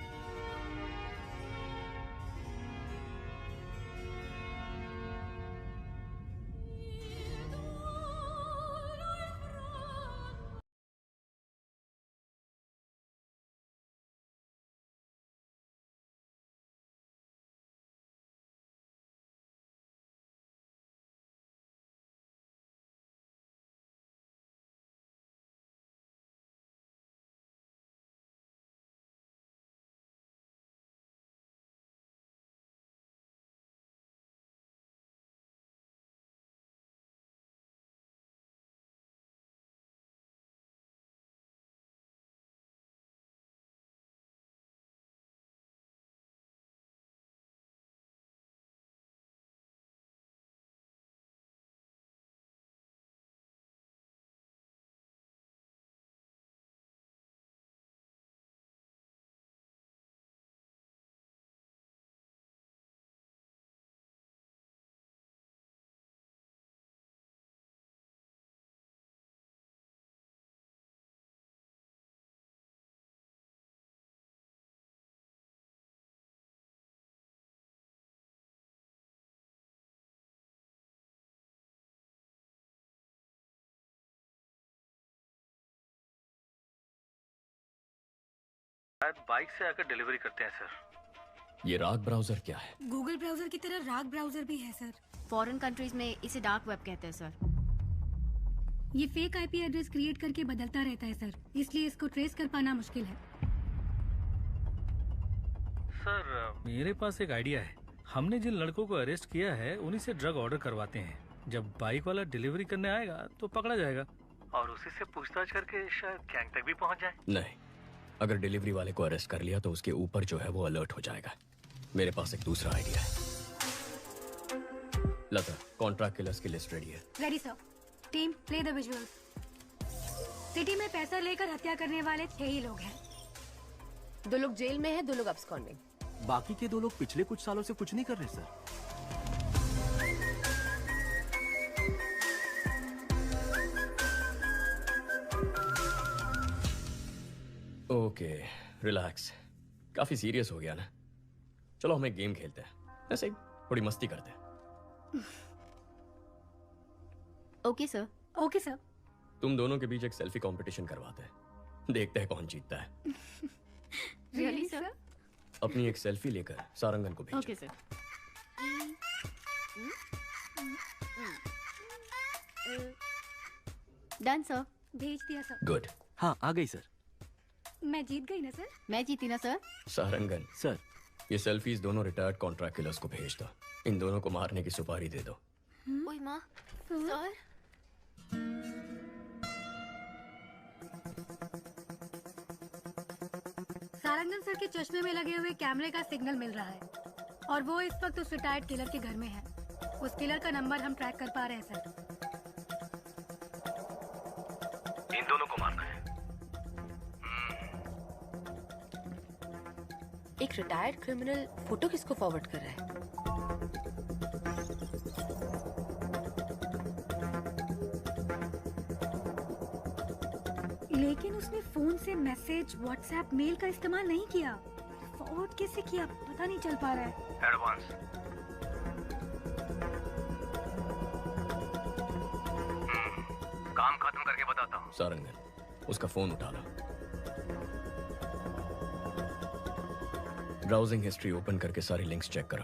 Bike से आकर डिलीवरी करते हैं सर। ये राग ब्राउजर क्या है? गूगल ब्राउजर की तरह राग ब्राउजर भी है सर। फॉरेन कंट्रीज में इसे डार्क वेब कहते हैं सर। ये फेक आईपी एड्रेस क्रिएट करके बदलता रहता है सर, इसलिए इसको ट्रेस कर पाना मुश्किल है। सर मेरे पास एक आइडिया है। हमने जिन लड़कों को अरेस्ट किया है उन्हीं से ड्रग ऑर्डर करवाते हैं। जब बाइक वाला डिलीवरी करने आएगा तो पकड़ा जाएगा और उसी से पूछताछ करके शायद गैंग तक भी पहुंच जाए। नहीं, अगर डिलीवरी वाले को अरेस्ट कर लिया तो उसके ऊपर जो है वो अलर्ट हो जाएगा। मेरे पास एक दूसरा आइडिया है। लता, कॉन्ट्रैक्ट किलर्स की लिस्ट रेडी है। Ready sir. Team, play the visuals. City में पैसा लेकर हत्या करने वाले 6 ही लोग हैं। 2 लोग जेल में हैं, 2 लोग अब्सकॉन्डिंग। बाकी के 2 लोग पिछले कुछ सालों से कुछ नहीं कर रहे सर। Okay, relax. काफी सीरियस हो गया ना। चलो हम एक गेम खेलते हैं, ऐसे ही थोड़ी मस्ती करते हैं। Okay sir. Okay sir. तुम दोनों के बीच एक सेल्फी कंपटीशन करवाते हैं, देखते हैं कौन जीतता है। Really sir? अपनी एक सेल्फी लेकर सारंगन को भेजो। Okay sir. Done sir. भेज दिया सर। गुड। हाँ, आ गई सर। मैं जीत गई ना सर? मैं जीती ना सर? सारंगन सर, ये सेल्फीज दोनों रिटायर्ड कॉन्ट्रैक्ट किलर्स को भेज दो। इन दोनों को मारने की सुपारी दे दो। ओए माँ, सर। सारंगन सर के चश्मे में लगे हुए कैमरे का सिग्नल मिल रहा है और वो इस वक्त उस रिटायर्ड किलर के घर में है। उस किलर का नंबर हम ट्रैक कर पा रहे हैं सर। इन दोनों को मारना है। एक रिटायर्ड क्रिमिनल फोटो किसको फॉरवर्ड कर रहा है? लेकिन उसने फोन से मैसेज, व्हाट्सएप, मेल का इस्तेमाल नहीं किया। फॉरवर्ड कैसे किया पता नहीं चल पा रहा है। एडवांस। काम खत्म करके बताता हूँ। सारंगन, उसका फोन उठा लो। ब्राउजिंग हिस्ट्री ओपन करके सारी लिंक्स चेक करो।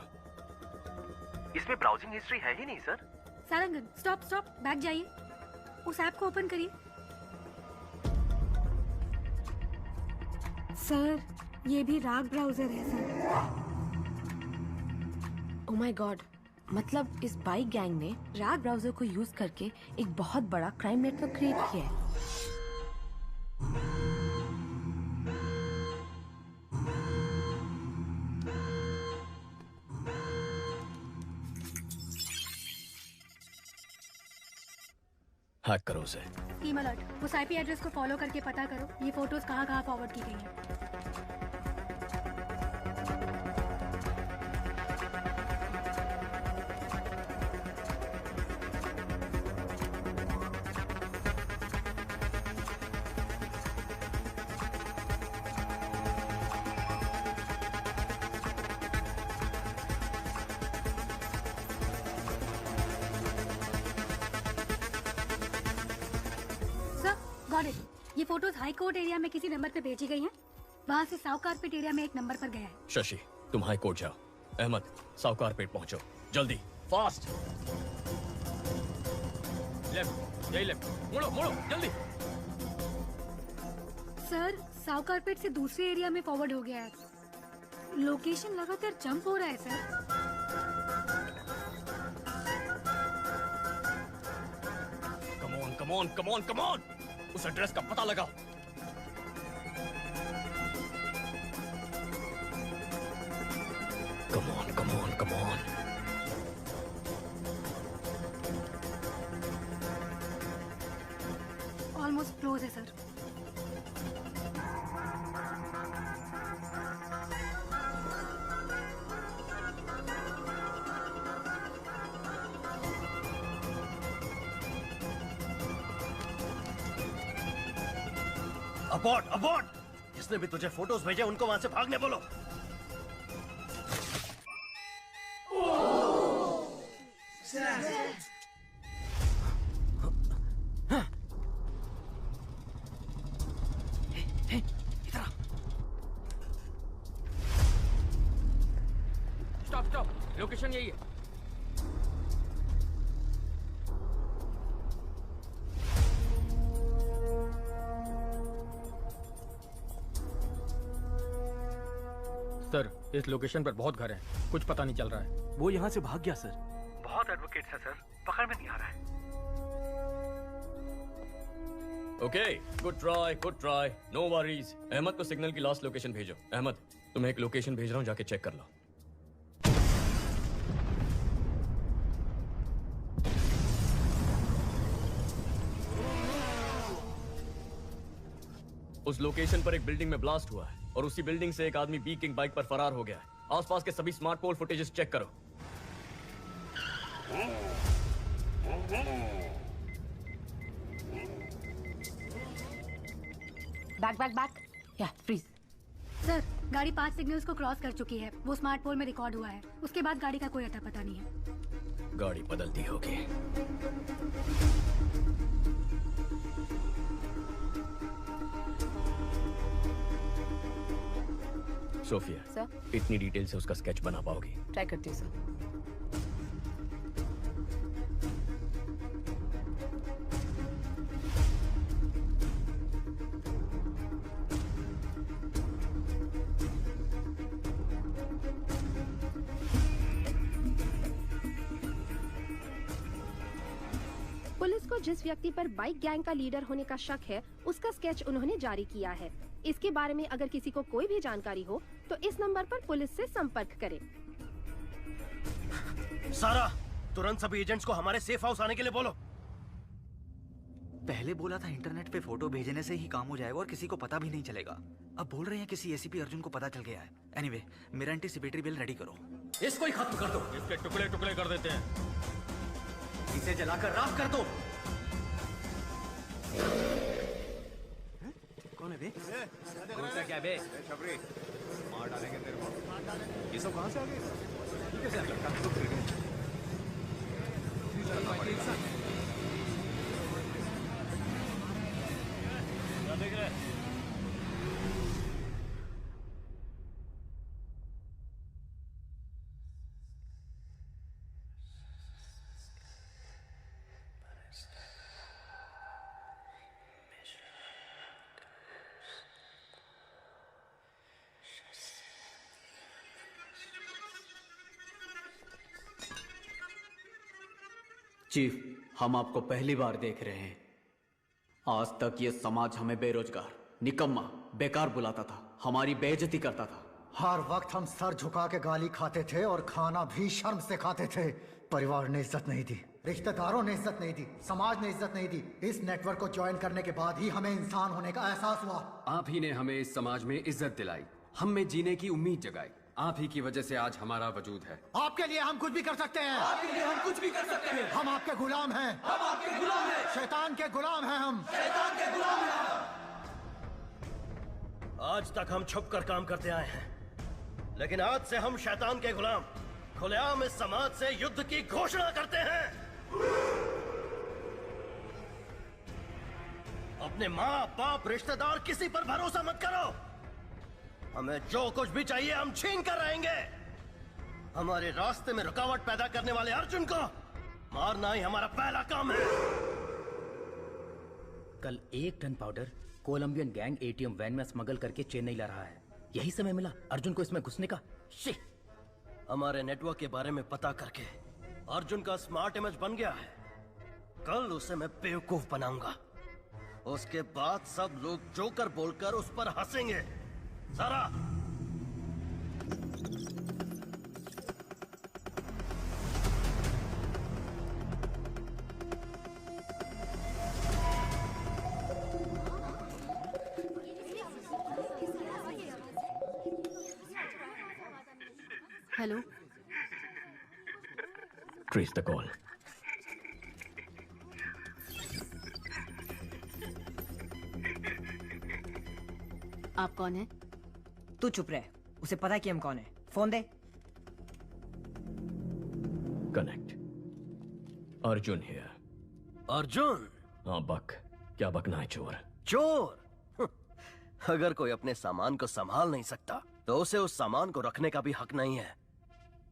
इसमें ब्राउजिंग हिस्ट्री है ही नहीं सर। सारंगन, स्टॉप, बैक जाइए। उस ऐप को ओपन करिए। सर, ये भी राग ब्राउजर है सर। ओह माय गॉड, मतलब इस बाइक गैंग ने राग ब्राउजर को यूज करके एक बहुत बड़ा क्राइम नेटवर्क क्रिएट किया है। हैक करो उसे। टीम अलर्ट, उस आईपी एड्रेस को फॉलो करके पता करो ये फोटोज कहाँ फॉरवर्ड की गई हैं। ये फोटोज हाई कोर्ट एरिया में किसी नंबर पे भेजी गई हैं। वहाँ से साउथ कारपेट एरिया में एक नंबर पर गया है। शशि, तुम हाई कोर्ट जाओ। अहमद, साउथ कारपेट पहुंचो, जल्दी, फास्ट। लेफ्ट, यही लेफ्ट, मुड़ो, जल्दी। सर, साउथ कारपेट से दूसरे एरिया में फॉरवर्ड हो गया है। लोकेशन लगातार जंप हो रहा है सर। कम ऑन, उस एड्रेस का पता लगाओ। Come on. ऑलमोस्ट क्लोज है सर। अबॉर्ट! जिसने भी तुझे फोटोज भेजे उनको वहां से भागने बोलो। स्टॉप, लोकेशन यही है। सर, इस लोकेशन पर बहुत घर हैं, कुछ पता नहीं चल रहा है। वो यहाँ से भाग गया सर। बहुत एडवोकेट्स हैं सर, पकड़ में नहीं आ रहा है। Okay, good try, no worries. Ahmed को सिग्नल की लास्ट लोकेशन भेजो। अहमद, तुम्हें एक लोकेशन भेज रहा हूँ, जाके चेक कर लो। उस लोकेशन पर एक बिल्डिंग में ब्लास्ट हुआ है और उसी बिल्डिंग से एक आदमी बी किंग बाइक पर फरार हो गया है। आसपास के सभी स्मार्ट पोल फुटेजेस चेक करो। बैक या फ्रीज। सर, गाड़ी 5 सिग्नल्स को क्रॉस कर चुकी है। वो स्मार्ट पोल में रिकॉर्ड हुआ है। उसके बाद गाड़ी का कोई अता पता नहीं है। गाड़ी बदलती होगी। सोफिया सर, इतनी डिटेल से उसका स्केच बना पाओगी? ट्राई करती हूँ सर। पुलिस को जिस व्यक्ति पर बाइक गैंग का लीडर होने का शक है, उसका स्केच उन्होंने जारी किया है। इसके बारे में अगर किसी को कोई भी जानकारी हो तो इस नंबर पर पुलिस से संपर्क करें। सारा, तुरंत सभी एजेंट्स को हमारे सेफ हाउस आने के लिए बोलो। पहले बोला था इंटरनेट पे फोटो भेजने से ही काम हो जाएगा और किसी को पता भी नहीं चलेगा। अब बोल रहे हैं किसी एसीपी अर्जुन को पता चल गया है। एनीवे, मेरा एंटीसिपेटरी बिल रेडी करो। इसको ही खत्म कर दो। इसके टुकड़े टुकड़े कर देते हैं। इसे जलाकर राख कर दो। कौन है बे? क्या बे? छपरी मार डालेंगे तेरे को। ये सब कहाँ से आ गए? कैसे आ गए? देख रहे? चीफ, हम आपको पहली बार देख रहे हैं। आज तक ये समाज हमें बेरोजगार, निकम्मा, बेकार बुलाता था, हमारी बेइज्जती करता था। हर वक्त हम सर झुका के गाली खाते थे और खाना भी शर्म से खाते थे। परिवार ने इज्जत नहीं दी, रिश्तेदारों ने इज्जत नहीं दी, समाज ने इज्जत नहीं दी। इस नेटवर्क को ज्वाइन करने के बाद ही हमें इंसान होने का एहसास हुआ। आप ही ने हमें इस समाज में इज्जत दिलाई, हम में जीने की उम्मीद जगाई। आप ही की वजह से आज हमारा वजूद है। आपके लिए हम कुछ भी कर सकते हैं। आपके लिए हम कुछ भी कर सकते हैं। हम आपके गुलाम हैं। हम आपके गुलाम हैं। शैतान के गुलाम हैं हम। शैतान के गुलाम हैं हम। आज तक हम छुप कर काम करते आए हैं, लेकिन आज से हम शैतान के गुलाम खुलेआम इस समाज से युद्ध की घोषणा करते हैं। अपने माँ बाप रिश्तेदार किसी पर भरोसा मत करो। हमें जो कुछ भी चाहिए हम छीन कर रहेंगे। हमारे रास्ते में रुकावट पैदा करने वाले अर्जुन को मारना ही हमारा पहला काम है। कल 1 ton powder Colombian gang ATM van में स्मगल करके चेन्नई ला रहा है। यही समय मिला अर्जुन को इसमें घुसने का। हमारे नेटवर्क के बारे में पता करके अर्जुन का स्मार्ट इमेज बन गया है। कल उसे मैं बेवकूफ बनाऊंगा। उसके बाद सब लोग जोकर बोलकर उस पर हंसेंगे। सारा, हेलो, ट्रेस द कॉल। आप कौन है? तू चुप रहे, उसे पता है कि हम कौन है। Phone they. Connect. Arjun here. Arjun? हाँ बक। क्या बकना है चोर? चोर? अगर कोई अपने सामान को संभाल नहीं सकता तो उसे उस सामान को रखने का भी हक नहीं है।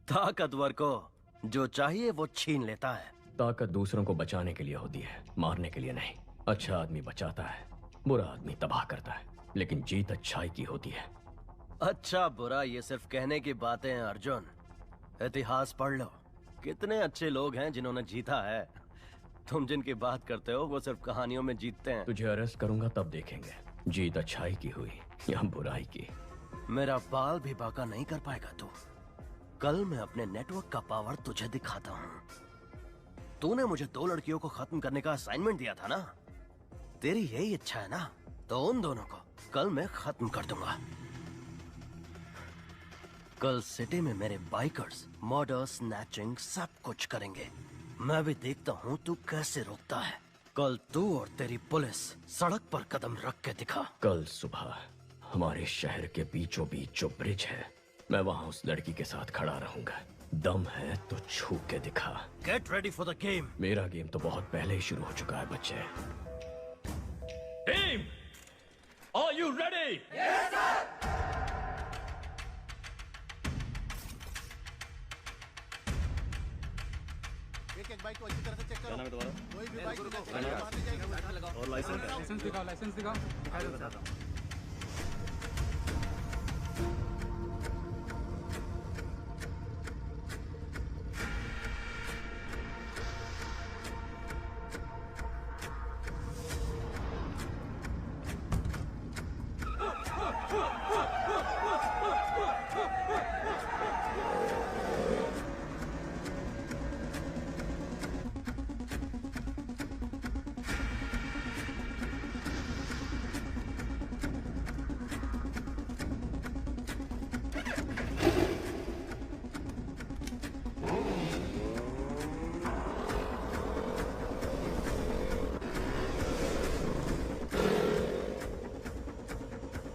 ताकतवर को जो चाहिए वो छीन लेता है। ताकत दूसरों को बचाने के लिए होती है, मारने के लिए नहीं। अच्छा आदमी बचाता है, बुरा आदमी तबाह करता है, लेकिन जीत अच्छाई की होती है। अच्छा बुरा ये सिर्फ कहने की बातें हैं अर्जुन। इतिहास पढ़ लो, कितने अच्छे लोग हैं जिन्होंने जीता है। तुम जिनकी बात करते हो वो सिर्फ कहानियों में जीतते हैं। तुझे अरेस्ट करूंगा तब देखेंगे जीत अच्छाई की हुई या बुराई की। मेरा बाल भी बाका नहीं कर पाएगा तू। कल मैं अपने नेटवर्क का पावर तुझे दिखाता हूँ। तूने मुझे 2 लड़कियों को खत्म करने का असाइनमेंट दिया था ना। तेरी यही इच्छा है ना, तो उन दोनों को कल मैं खत्म कर दूंगा। कल सिटी में मेरे बाइकर्स मर्डर, स्नैचिंग सब कुछ करेंगे। मैं भी देखता हूँ तू कैसे रोकता है। कल तू और तेरी पुलिस सड़क पर कदम रख के दिखा। कल सुबह हमारे शहर के बीचों बीच जो ब्रिज है, मैं वहाँ उस लड़की के साथ खड़ा रहूंगा। दम है तो छू के दिखा। Get ready for the game. मेरा गेम तो बहुत पहले ही शुरू हो चुका है बच्चे। Team, are you ready? Yes sir. एक बाइक को अच्छी तरह से चेक करो। कोई भी बाइक और लाइसेंस दिखाओ, लाइसेंस दिखाओ। बताता हूँ।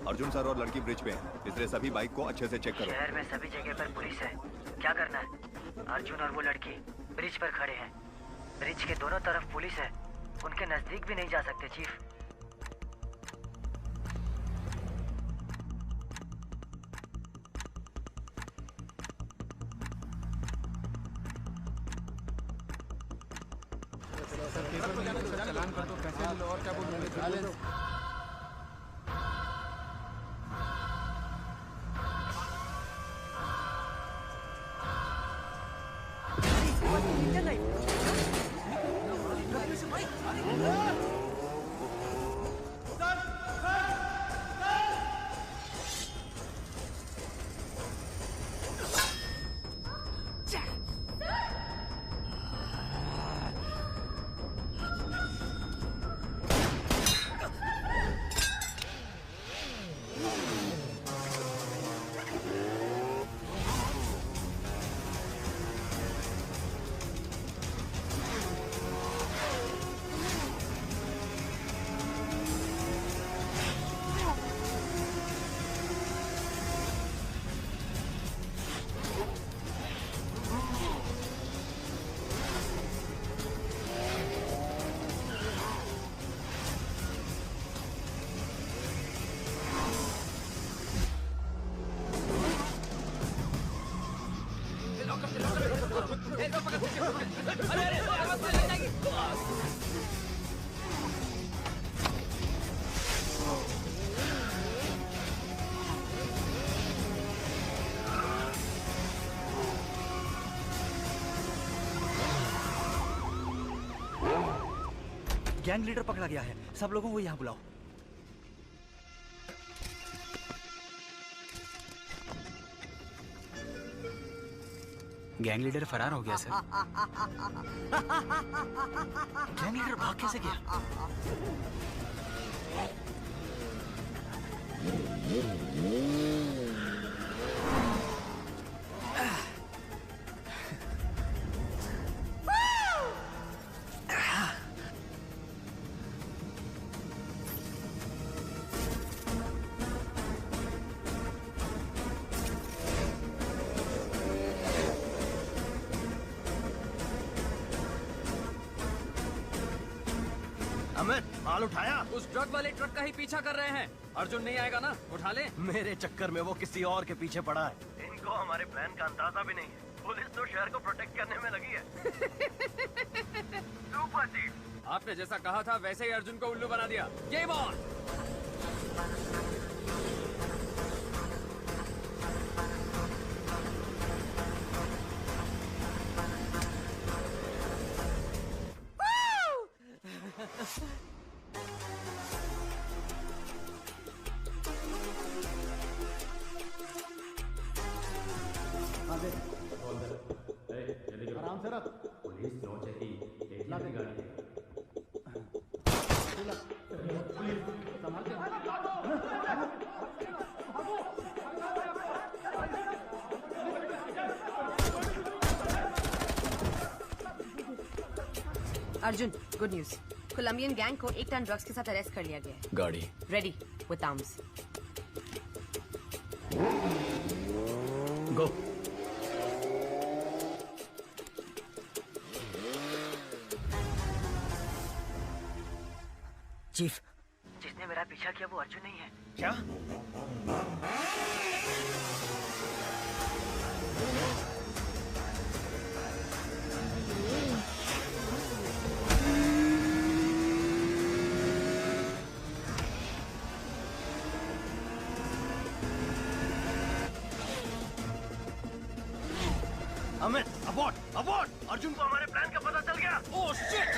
अर्जुन सर और लड़की ब्रिज पे हैं, इसलिए सभी बाइक को अच्छे से चेक करो। शहर में सभी जगह पर पुलिस है, क्या करना है? अर्जुन और वो लड़की ब्रिज पर खड़े हैं। ब्रिज के दोनों तरफ पुलिस है, उनके नजदीक भी नहीं जा सकते चीफ। चलान कर दो, पैसे लो और क्या बोल। गैंग लीडर पकड़ा गया है, सब लोगों को यहाँ बुलाओ। गैंग लीडर फरार हो गया सर। गैंग लीडर भाग कैसे गया? माल उठाया? उस ट्रक वाले ट्रक का ही पीछा कर रहे हैं। अर्जुन नहीं आएगा ना? उठा ले। मेरे चक्कर में वो किसी और के पीछे पड़ा है। इनको हमारे प्लान का अंदाजा भी नहीं है। पुलिस तो शहर को प्रोटेक्ट करने में लगी है। सुपर चीफ, आपने जैसा कहा था वैसे ही अर्जुन को उल्लू बना दिया। Game on. आराम से रख। पुलिस लॉन्च है गाड़ी है। संभाल के Arjun, good news. Colombian gang को 1 टन ड्रग्स के साथ अरेस्ट कर लिया गया है। गाड़ी ready with arms. Go. Chief, जिसने मेरा पीछा किया वो अर्जुन नहीं है। क्या? अमित, अबॉर्ड, अबॉर्ड! अर्जुन को हमारे प्लान का पता चल गया। Oh shit!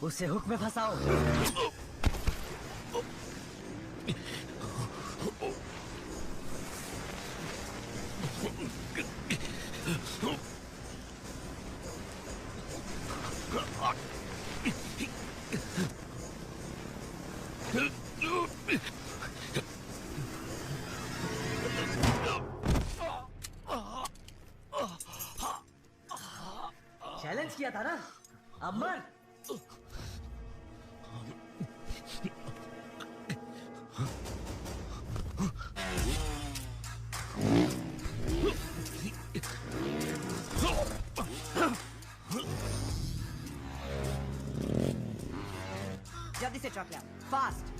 उसे हुक में फंसाओ। चैलेंज किया था ना, अब मर। जल्दी से ट्रक ले, फास्ट।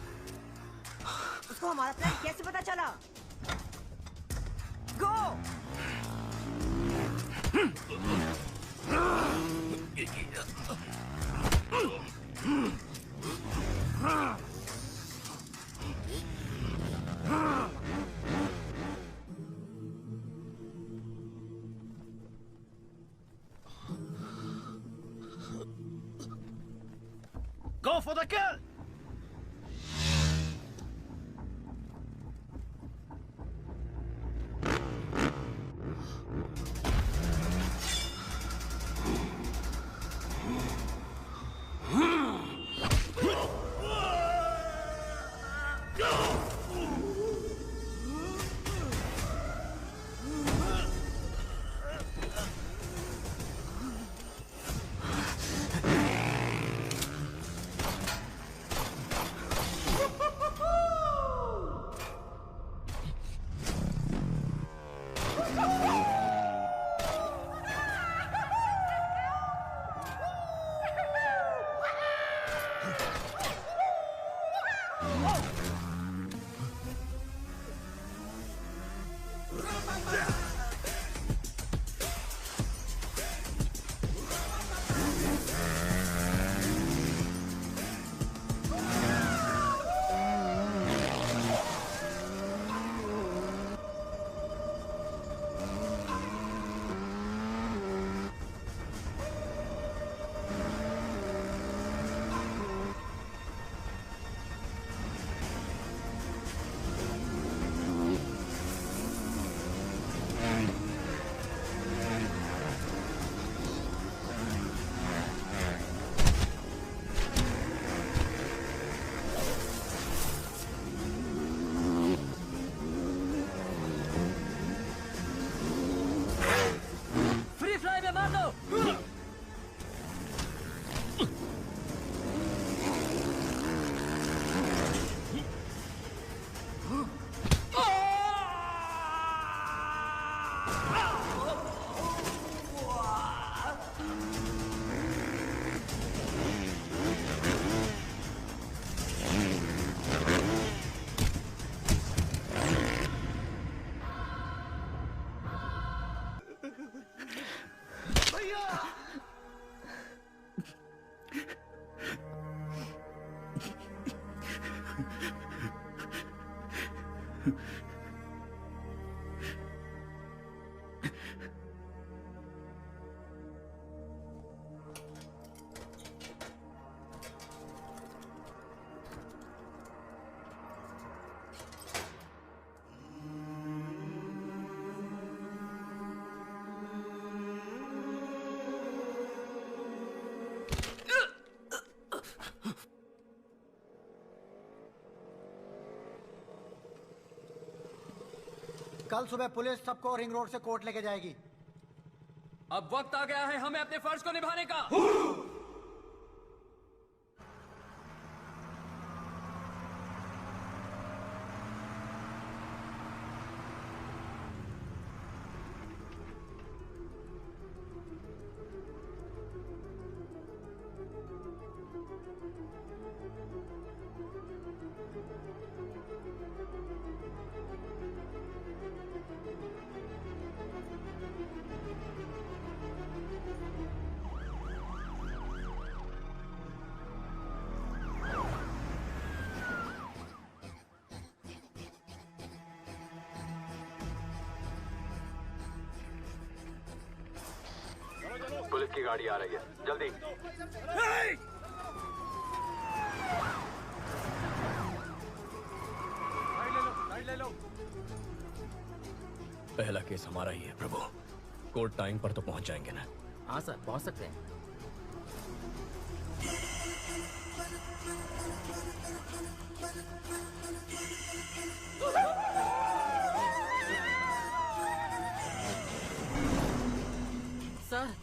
उसको हमारा प्लान कैसे पता चला? गो! Go for the kill! कल सुबह पुलिस सबको रिंग रोड से कोर्ट लेके जाएगी। अब वक्त आ गया है हमें अपने फर्ज को निभाने का। पुलिस की गाड़ी आ रही है, जल्दी। ले लो। पहला केस हमारा ही है प्रभु। कोर्ट टाइम पर तो पहुंच जाएंगे ना? हाँ सर, पहुंच सकते हैं। सर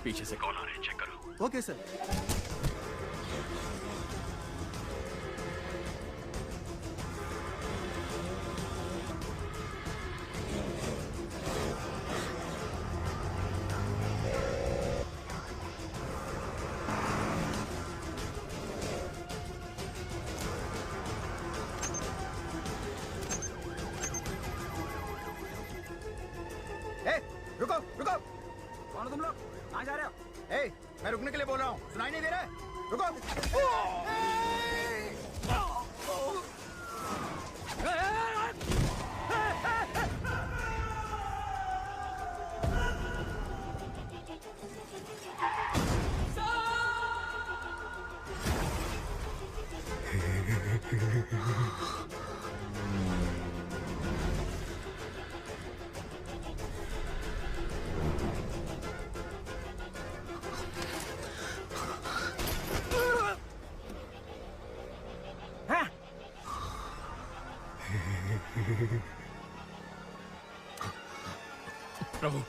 पीछे से कौन आ रहे हैं, चेक करो। Okay sir. रुको रुको, कौन हो तुम लोग? कहाँ जा रहे हो? ए, मैं रुकने के लिए बोल रहा हूँ, सुनाई नहीं दे रहा है? रुको। प्रभु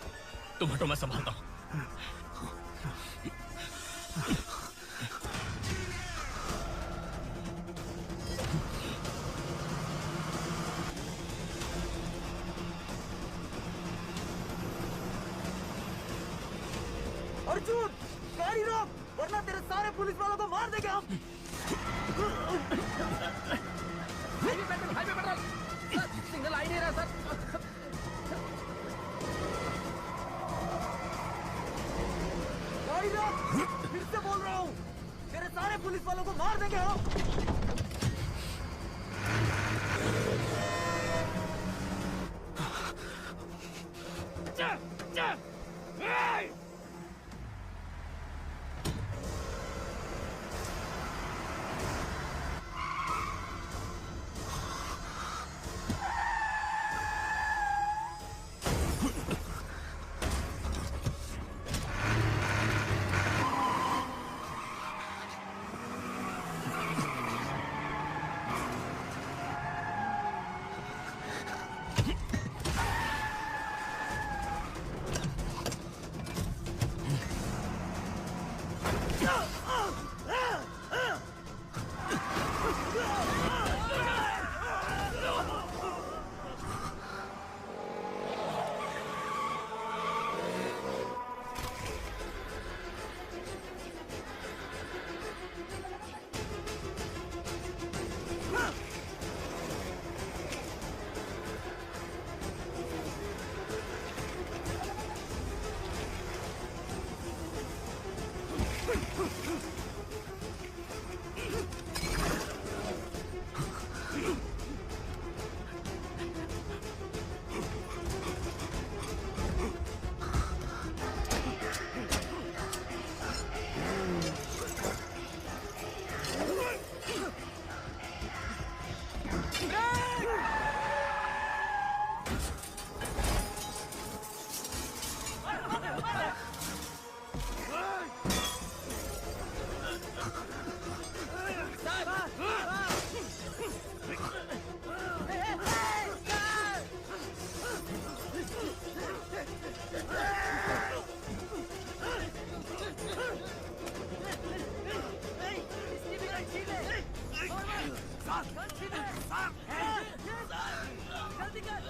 तुम हटो, मैं संभालता हूँ। अर्जुन, गाड़ी रोक, वरना तेरे सारे पुलिस वालों को मार देंगे हम। हाईवे पेट्रोल सर, सिग्नल आ ही नहीं रहा सर। गाड़ी रोक, फिर से बोल रहा हूँ, तेरे सारे पुलिस वालों को मार देंगे हम। जल्दी कर।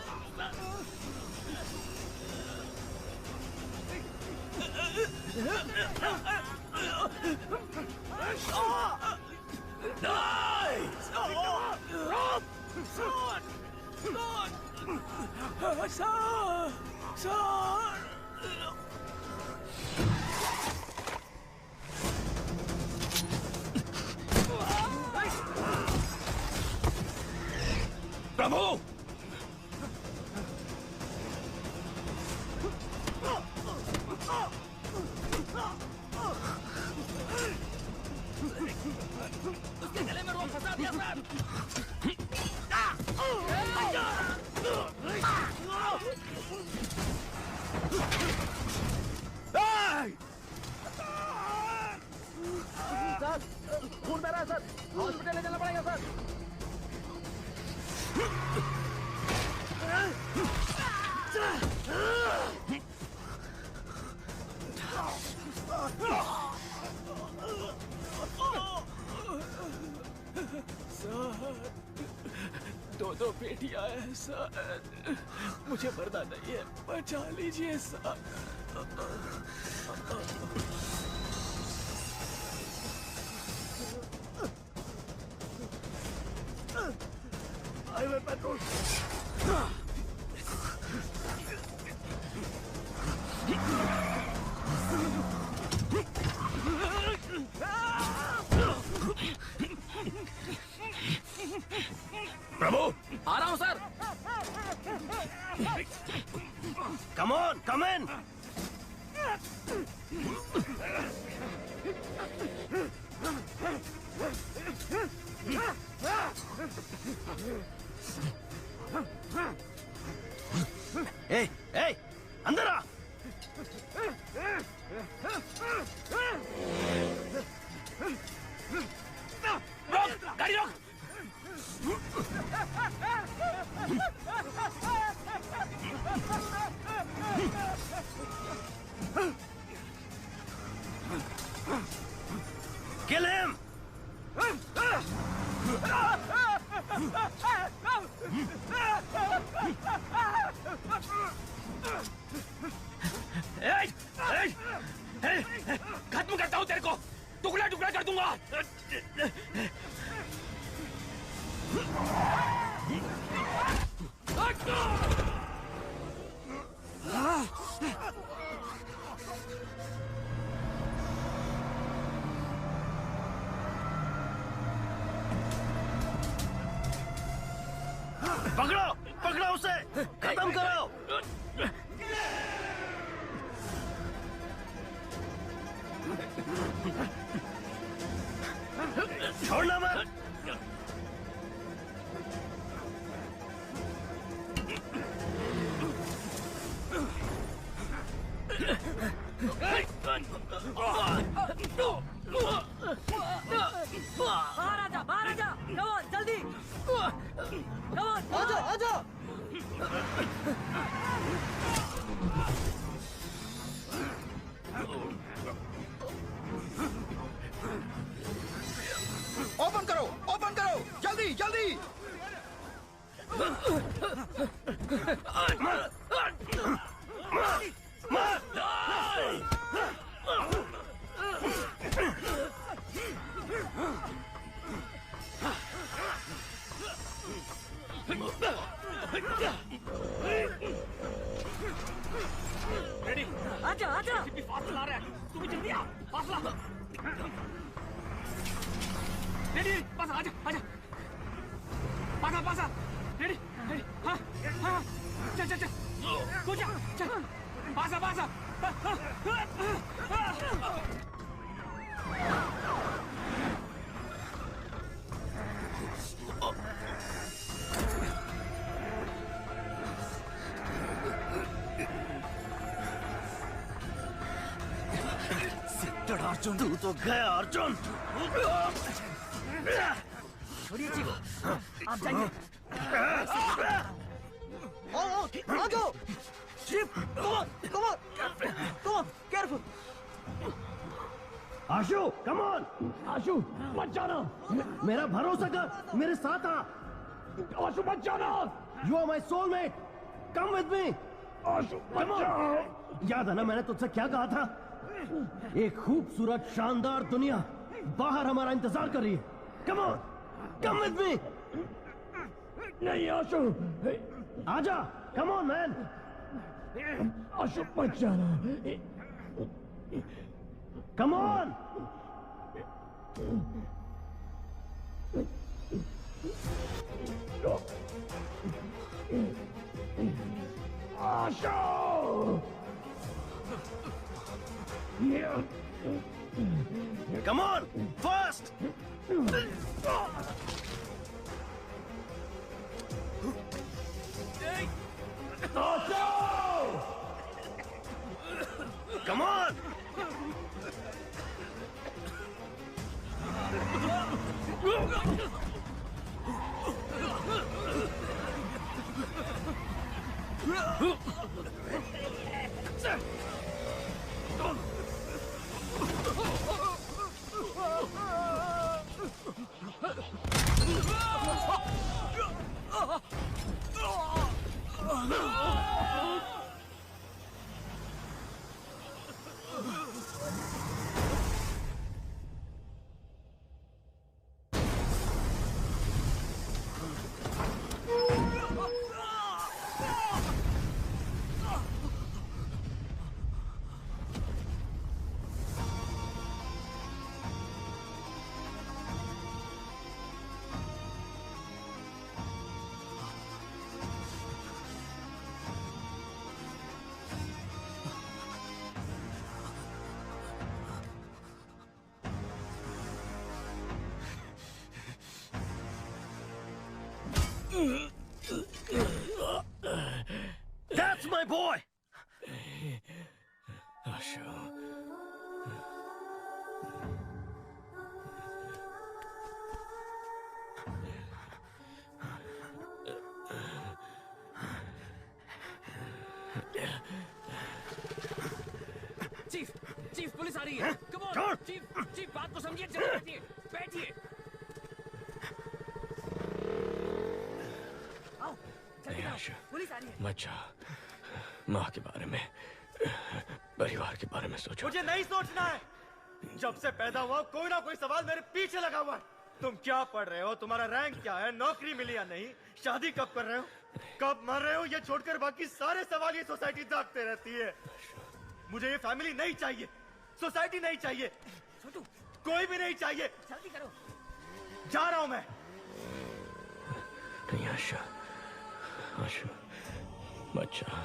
प्रभु उसके गले में रोक फंसा दिया सर। सर खून बह रहा है सर, हॉस्पिटल ले जाना पड़ेगा सर। दो बेटियां हैं सर, मुझे मरना नहीं है, बचा लीजिए सर। Highway patrol. प्रभु आ रहा हूं सर। कम ऑन, कम इन। ए, ए, अंदर आ। रोक, गाड़ी रोक। Kill him! खत्म करता हूं तेरे को, टुकड़ा टुकड़ा कर दूंगा। पकड़ो, पकड़ो उसे, खत्म करो। छोड़ना मत। बाहर आजा, बाहर आजा, कमोन जल्दी, कमोन आजा, आजा। ओपन करो, ओपन करो, जल्दी जल्दी। रेडी, आजा आजा। फासला आ रहा है, तू भी जल्दी आ, फासला। रेडी, पासा आजा आजा, पासा पासा। रेडी रेडी, हाँ हाँ, चल चल चल, कूद जा, चल, पासा पासा। अर्जुन, तू तो गया अर्जुन। छोड़िए चीफ, आप जाइए। आ जाओ chief, come on, come on, come on, careful. Ashu come on, Ashu मत जाना, मेरा भरोसा कर, मेरे साथ आ। आशु मत जाना, you are my soulmate, come with me. Ashu मत जाओ। याद है ना मैंने तुझसे क्या कहा था? एक खूबसूरत शानदार दुनिया बाहर हमारा इंतजार कर रही है। Come on, come with me. नहीं आशु, आजा, कम ऑन मैन। आशु मत जाना, come on. Ashu, come on, fast. Come on! That's my boy! Ashu. Chief police आ रही है। कम ऑन चीफ बात को समझिए, चलिए बैठिए बैठिए। पुलिस आ रही है। मत जा, माँ के बारे में, परिवार के बारे में सोचो। मुझे नहीं सोचना है। जब से पैदा हुआ कोई ना कोई सवाल मेरे पीछे लगा हुआ है। तुम क्या पढ़ रहे हो, तुम्हारा रैंक क्या है, नौकरी मिली या नहीं, शादी कब कर रहे हो, कब मर रहे हो, ये छोड़कर बाकी सारे सवाल ये सोसाइटी दागते रहती है। मुझे ये फैमिली नहीं चाहिए, सोसाइटी नहीं चाहिए, कोई भी नहीं चाहिए। जल्दी करो। जा रहा हूं मैं। नहीं आशा, आशा मत जा।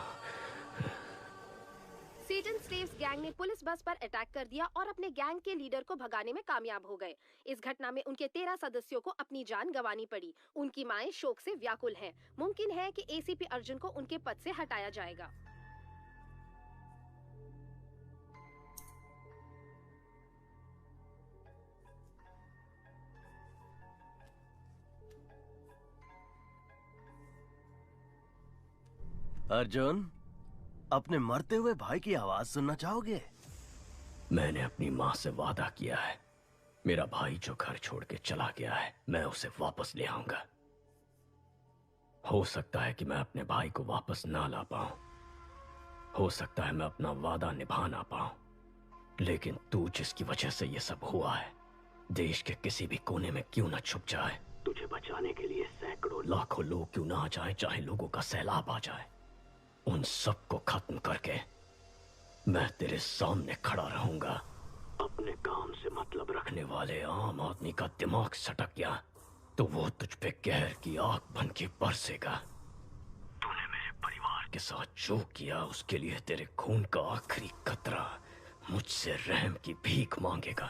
सेटन स्लेव्स गैंग ने पुलिस बस पर अटैक कर दिया और अपने गैंग के लीडर को भगाने में कामयाब हो गए। इस घटना में उनके 13 सदस्यों को अपनी जान गंवानी पड़ी। उनकी माएं शोक से व्याकुल हैं। मुमकिन है कि एसीपी अर्जुन को उनके पद से हटाया जाएगा। अर्जुन, अपने मरते हुए भाई की आवाज सुनना चाहोगे? मैंने अपनी माँ से वादा किया है, मेरा भाई जो घर छोड़ के चला गया है, मैं उसे वापस ले आऊंगा। हो सकता है कि मैं अपने भाई को वापस ना ला पाऊं, हो सकता है मैं अपना वादा निभा ना पाऊं, लेकिन तू जिसकी वजह से ये सब हुआ है, देश के किसी भी कोने में क्यों ना छुप जाए, तुझे बचाने के लिए सैकड़ों लाखों लोग क्यों ना आ जाए, चाहे लोगों का सैलाब आ जाए, उन सब को खत्म करके मैं तेरे सामने खड़ा रहूंगा। अपने काम से मतलब रखने वाले आम आदमी का दिमाग सटक गया तो वो तुझ पे कहर की आग बन के बरसेगा। तूने मेरे परिवार के साथ जो किया उसके लिए तेरे खून का आखिरी कतरा मुझसे रहम की भीख मांगेगा।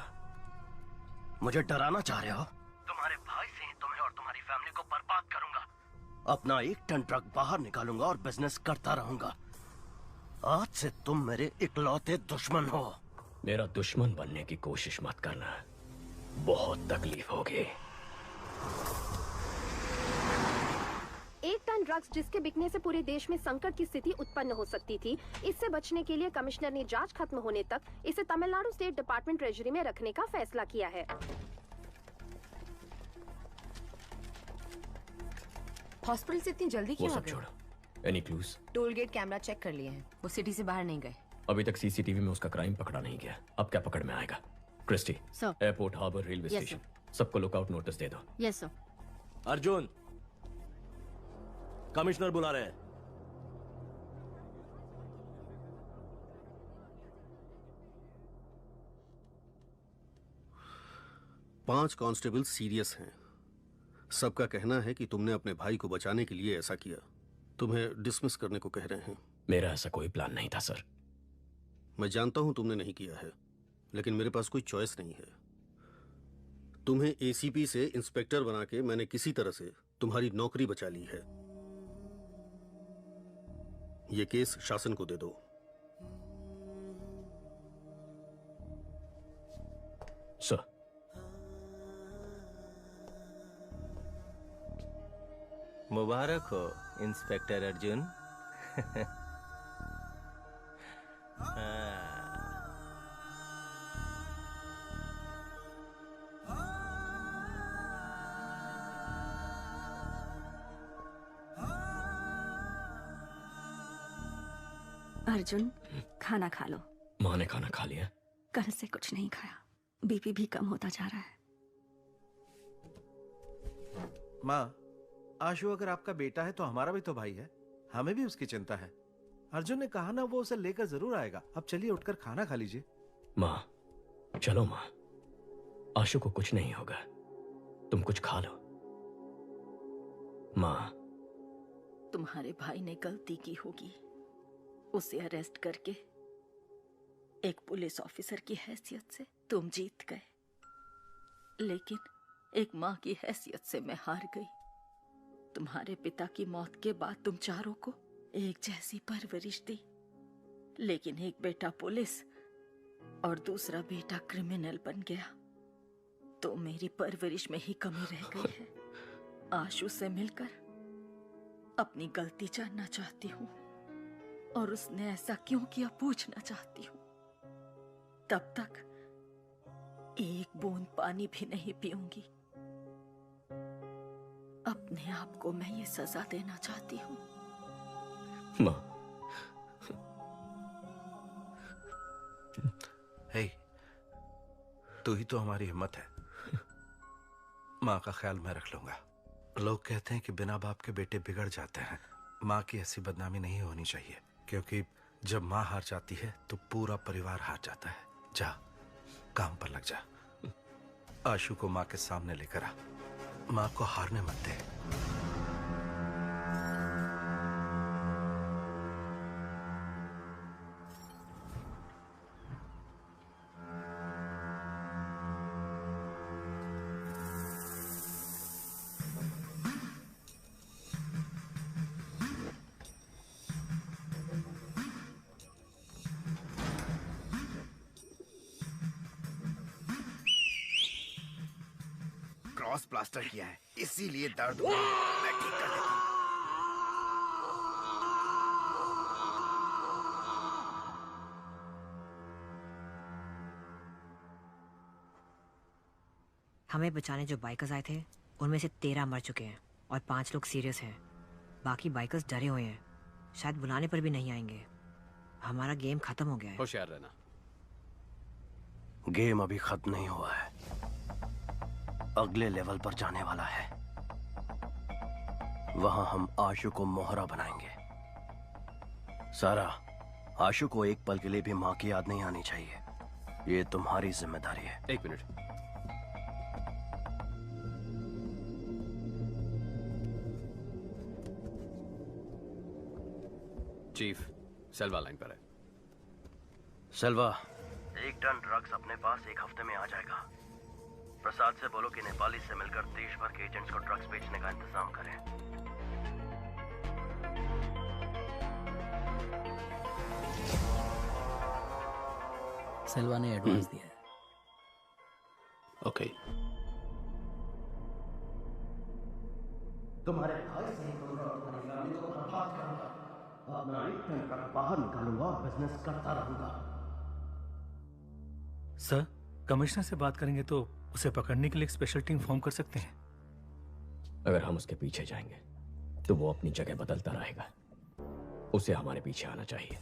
मुझे डराना चाह रहे हो? तुम्हारे भाई से ही तुम्हें और तुम्हारी फैमिली को बर्बाद करूंगा। अपना 1 टन ट्रक बाहर निकालूंगा और बिजनेस करता रहूंगा। आज से तुम मेरे इकलौते दुश्मन हो। मेरा दुश्मन बनने की कोशिश मत करना, बहुत तकलीफ होगी। 1 टन ड्रग्स जिसके बिकने से पूरे देश में संकट की स्थिति उत्पन्न हो सकती थी। इससे बचने के लिए कमिश्नर ने जांच खत्म होने तक इसे तमिलनाडु स्टेट डिपार्टमेंट ट्रेजरी में रखने का फैसला किया है। हॉस्पिटल से इतनी जल्दी वो क्यों आ सब गए? छोड़ो। Any clues? Toll gate camera check कर लिए हैं, वो सिटी से बाहर नहीं गए। अभी तक सीसीटीवी में उसका क्राइम पकड़ा नहीं गया, अब क्या पकड़ में आएगा? Christy, airport, harbour, railway Yes, station, सबको लुकआउट नोटिस दे दो। Yes sir. अर्जुन, कमिश्नर बुला रहे हैं। पांच कांस्टेबल सीरियस हैं। सबका कहना है कि तुमने अपने भाई को बचाने के लिए ऐसा किया। तुम्हें डिसमिस करने को कह रहे हैं। मेरा ऐसा कोई प्लान नहीं था सर। मैं जानता हूं तुमने नहीं किया है, लेकिन मेरे पास कोई चॉइस नहीं है। तुम्हें एसीपी से इंस्पेक्टर बना के मैंने किसी तरह से तुम्हारी नौकरी बचा ली है। यह केस शासन को दे दो। सर। मुबारक हो इंस्पेक्टर अर्जुन। अर्जुन, खाना खा लो। माँ ने खाना खा लिया? कल से कुछ नहीं खाया, बीपी भी कम होता जा रहा है। माँ, आशु अगर आपका बेटा है तो हमारा भी तो भाई है, हमें भी उसकी चिंता है। अर्जुन ने कहा ना वो उसे लेकर जरूर आएगा। अब चलिए उठकर खाना खा लीजिए। माँ, चलो माँ, आशु को कुछ नहीं होगा, तुम कुछ खा लो। माँ, तुम्हारे भाई ने गलती की होगी, उसे अरेस्ट करके। एक पुलिस ऑफिसर की हैसियत से तुम जीत गए, लेकिन एक माँ की हैसियत से मैं हार गई। तुम्हारे पिता की मौत के बाद तुम चारों को एक जैसी परवरिश दी, लेकिन एक बेटा पुलिस और दूसरा बेटा क्रिमिनल बन गया, तो मेरी परवरिश में ही कमी रह गई है। आशु से मिलकर अपनी गलती जानना चाहती हूँ, और उसने ऐसा क्यों किया पूछना चाहती हूँ। तब तक एक बूंद पानी भी नहीं पीऊंगी। अपने आप को मैं ये सजा देना चाहती हूँ। माँ। हे, तू ही तो हमारी हिम्मत है। माँ का ख्याल मैं रख लूंगा। लोग कहते हैं कि बिना बाप के बेटे बिगड़ जाते हैं। माँ की ऐसी बदनामी नहीं होनी चाहिए, क्योंकि जब माँ हार जाती है तो पूरा परिवार हार जाता है। जा, काम पर लग जा। आशु को माँ के सामने लेकर आ। माँ को हारने मत दे। क्रॉस प्लास्टर किया है, इसीलिए दर्द हुआ। मैं ठीक कर देती हूँ। हमें बचाने जो बाइकर्स आए थे, उनमें से 13 मर चुके हैं और 5 लोग सीरियस हैं। बाकी बाइकर्स डरे हुए हैं, शायद बुलाने पर भी नहीं आएंगे। हमारा गेम खत्म हो गया है। होशियार रहना। गेम अभी खत्म नहीं हुआ है, अगले लेवल पर जाने वाला है। वहां हम आशु को मोहरा बनाएंगे। सारा, आशु को एक पल के लिए भी मां की याद नहीं आनी चाहिए। ये तुम्हारी जिम्मेदारी है। एक मिनट। चीफ, सेल्वा लाइन पर है। सेल्वा, 1 टन ड्रग्स अपने पास 1 हफ्ते में आ जाएगा। प्रसाद से बोलो कि नेपाली से मिलकर देश भर के एजेंट्स को ड्रग्स बेचने का इंतजाम करें। सेल्वा ने एडवांस दिया है। ओके। तुम्हारे भाई से ही करूंगा और तुम्हारी फैमिली को बर्बाद करूंगा। अपना एक टन ट्रक बाहर निकालूंगा और बिजनेस करता रहूंगा। सर, कमिश्नर से बात करेंगे तो उसे पकड़ने के लिए एक स्पेशल टीम फॉर्म कर सकते हैं। अगर हम उसके पीछे जाएंगे तो वो अपनी जगह बदलता रहेगा। उसे हमारे पीछे आना चाहिए।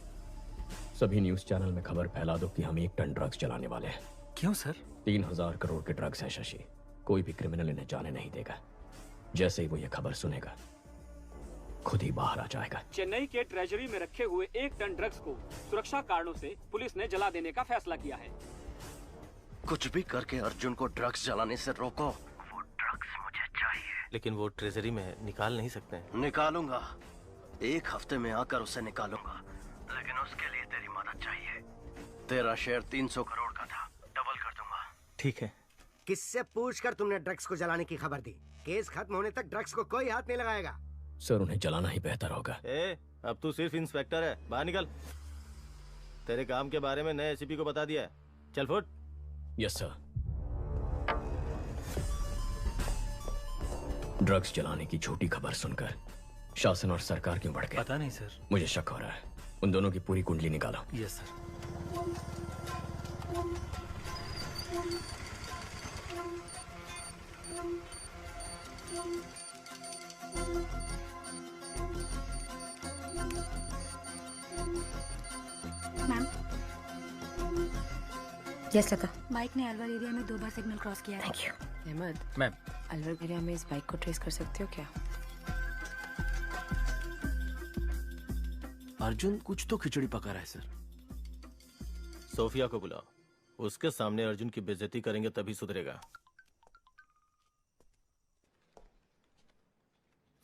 सभी न्यूज चैनल में खबर फैला दो कि हम 1 टन ड्रग्स चलाने वाले हैं। क्यों सर? 3000 करोड़ के ड्रग्स हैं शशि। कोई भी क्रिमिनल इन्हें जाने नहीं देगा। जैसे ही वो ये खबर सुनेगा खुद ही बाहर आ जाएगा। चेन्नई के ट्रेजरी में रखे हुए 1 टन ड्रग्स को सुरक्षा कारणों से पुलिस ने जला देने का फैसला किया है। कुछ भी करके अर्जुन को ड्रग्स जलाने से रोको। वो ड्रग्स मुझे चाहिए। लेकिन वो ट्रेजरी में निकाल नहीं सकते। निकालूंगा। 1 हफ्ते में आकर उसे निकालूंगा, लेकिन उसके लिए तेरी मदद चाहिए। तेरा शेयर 300 करोड़ का था, डबल कर दूंगा। ठीक है। किससे पूछकर तुमने ड्रग्स को जलाने की खबर दी? केस खत्म होने तक ड्रग्स को कोई हाथ नहीं लगाएगा। सर, उन्हें जलाना ही बेहतर होगा। अब तू सिर्फ इंस्पेक्टर है, बाहर निकल। तेरे काम के बारे में नए एसीपी को बता दिया है। चल फुट। Yes sir. ड्रग्स जलाने की झूठी खबर सुनकर शासन और सरकार क्यों बढ़ गए? पता नहीं सर। मुझे शक हो रहा है। उन दोनों की पूरी कुंडली निकालो। Yes sir. मैम, यस लता। बाइक ने अलवर एरिया में 2 बार सिग्नल क्रॉस किया है। Thank you. Ahmed, ma'am, Alwar area में इस बाइक को ट्रेस कर सकते हो क्या? अर्जुन कुछ तो खिचड़ी पका रहा है सर। सोफिया को बुलाओ। उसके सामने अर्जुन की बेइज्जती करेंगे तभी सुधरेगा।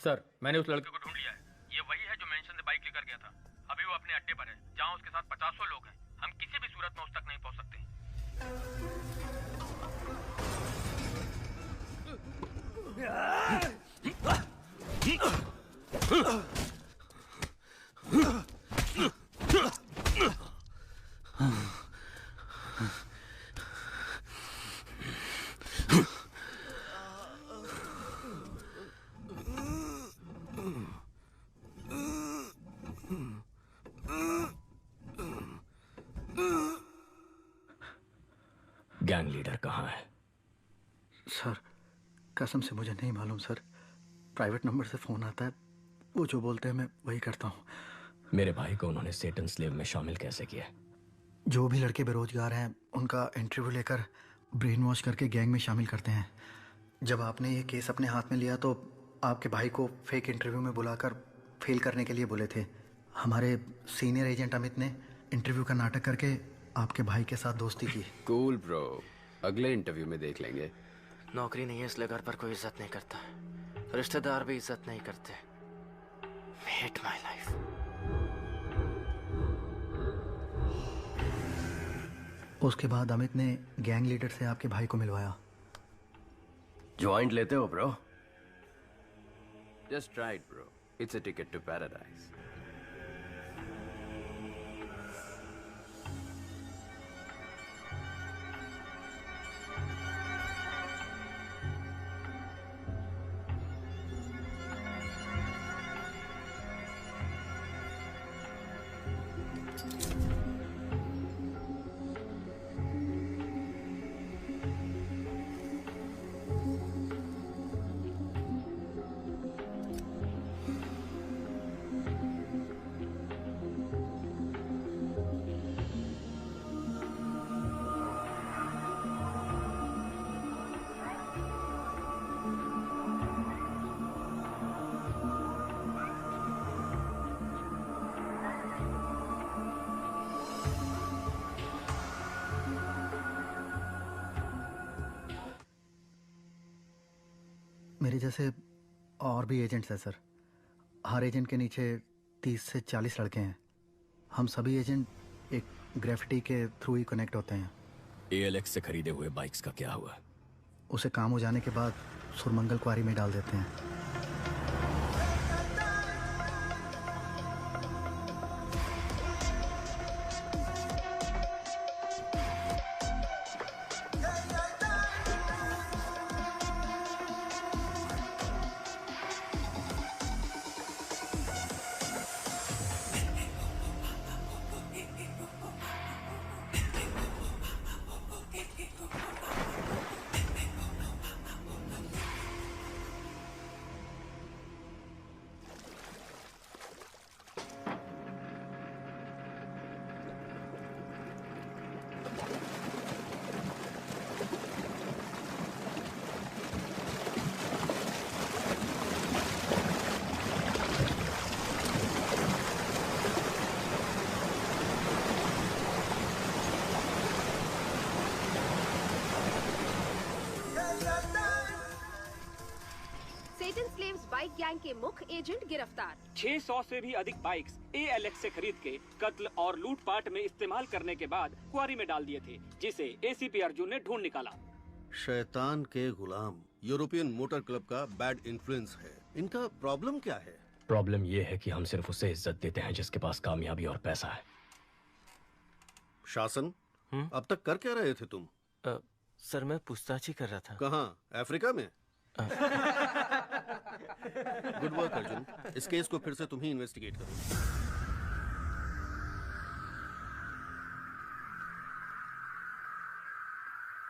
सर, मैंने उस लड़के को ढूंढ लिया है। ये वही है जो मेंशन से बाइक लेकर गया था। अभी वो अपने अड्डे पर है, जहां उसके साथ 50 लोग हैं। हम किसी भी सूरत में उस तक नहीं पहुंच सकते। गैंग लीडर कहाँ है? सर, कसम से मुझे नहीं मालूम सर। प्राइवेट नंबर से फोन आता है, वो जो बोलते हैं मैं वही करता हूँ। मेरे भाई को उन्होंने सेटन स्लेव में शामिल कैसे किया? जो भी लड़के बेरोजगार हैं उनका इंटरव्यू लेकर ब्रेन वॉश करके गैंग में शामिल करते हैं। जब आपने ये केस अपने हाथ में लिया तो आपके भाई को फेक इंटरव्यू में बुलाकर फेल करने के लिए बोले थे। हमारे सीनियर एजेंट अमित ने इंटरव्यू का नाटक करके आपके भाई के साथ दोस्ती की। कूल ब्रो, अगले इंटरव्यू में देख लेंगे। नौकरी नहीं है इसलिए घर पर कोई इज्जत नहीं करता, रिश्तेदार भी इज्जत नहीं करते। Hate my life. उसके बाद अमित ने गैंग लीडर से आपके भाई को मिलवाया। ज्वाइंट लेते हो bro? Just try it bro, it's a ticket to paradise. मेरे जैसे और भी एजेंट्स हैं सर। हर एजेंट के नीचे 30 से 40 लड़के हैं। हम सभी एजेंट एक ग्रेफिटी के थ्रू ही कनेक्ट होते हैं। ALX से खरीदे हुए बाइक्स का क्या हुआ? उसे काम हो जाने के बाद सुरमंगल क्वारी में डाल देते हैं। बाइक गैंग के मुख्य एजेंट गिरफ्तार। 600 से भी अधिक बाइक्स ALX से खरीद के कत्ल और लूटपाट में इस्तेमाल करने के बाद क्वारी में डाल दिए थे, जिसे ACP अर्जुन ने ढूंढ निकाला। शैतान के गुलाम यूरोपियन मोटर क्लब का बैड इन्फ्लुएंस है। इनका प्रॉब्लम क्या है? प्रॉब्लम ये है कि हम सिर्फ उसे इज्जत देते हैं जिसके पास कामयाबी और पैसा है। शासन, अब तक कर क्या रहे थे तुम? सर मैं पूछताछ ही कर रहा था। कहाँ? अफ्रीका में? Good work Arjun. इस केस को फिर से तुम ही इन्वेस्टिगेट करो।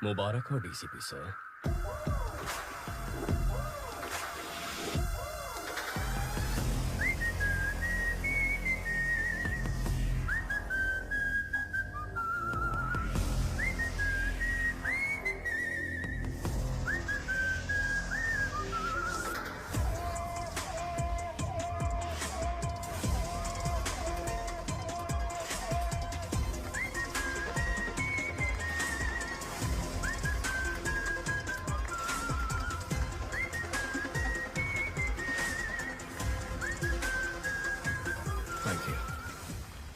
मुबारक हो DCP sir.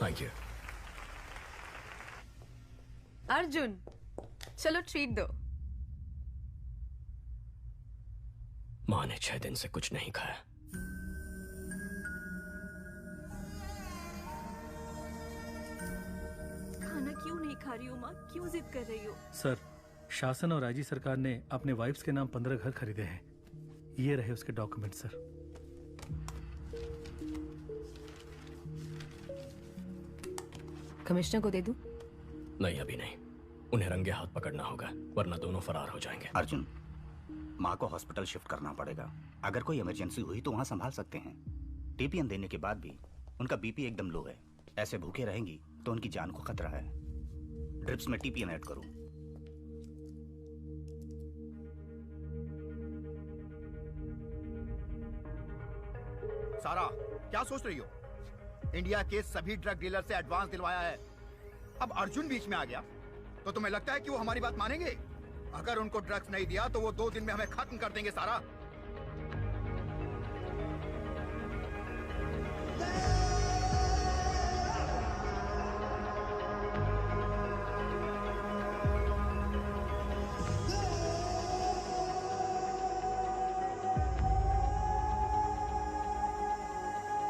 Thank you. Arjun, चलो ट्रीट दो। माँ ने 6 दिन से कुछ नहीं खाया। खाना क्यों नहीं खा रही हो माँ? क्यों जिद कर रही हो? सर, शासन और IG सरकार ने अपने वाइफ्स के नाम 15 घर खरीदे हैं। ये रहे उसके डॉक्यूमेंट सर। कमिश्नर को दे दूं? नहीं, अभी नहीं। उन्हें रंगे हाथ पकड़ना होगा, वरना दोनों फरार हो जाएंगे। अर्जुन, माँ को हॉस्पिटल शिफ्ट करना पड़ेगा। अगर कोई इमरजेंसी हुई तो वहाँ संभाल सकते हैं। TPN देने के बाद भी उनका BP एकदम लो है। ऐसे भूखे रहेंगी तो उनकी जान को खतरा है। ड्रिप्स में TPN ऐड करो। सारा, क्या सोच रही हो? इंडिया के सभी ड्रग डीलर से एडवांस दिलवाया है। अब अर्जुन बीच में आ गया तो तुम्हें लगता है कि वो हमारी बात मानेंगे? अगर उनको ड्रग्स नहीं दिया तो वो 2 दिन में हमें खत्म कर देंगे। सारा,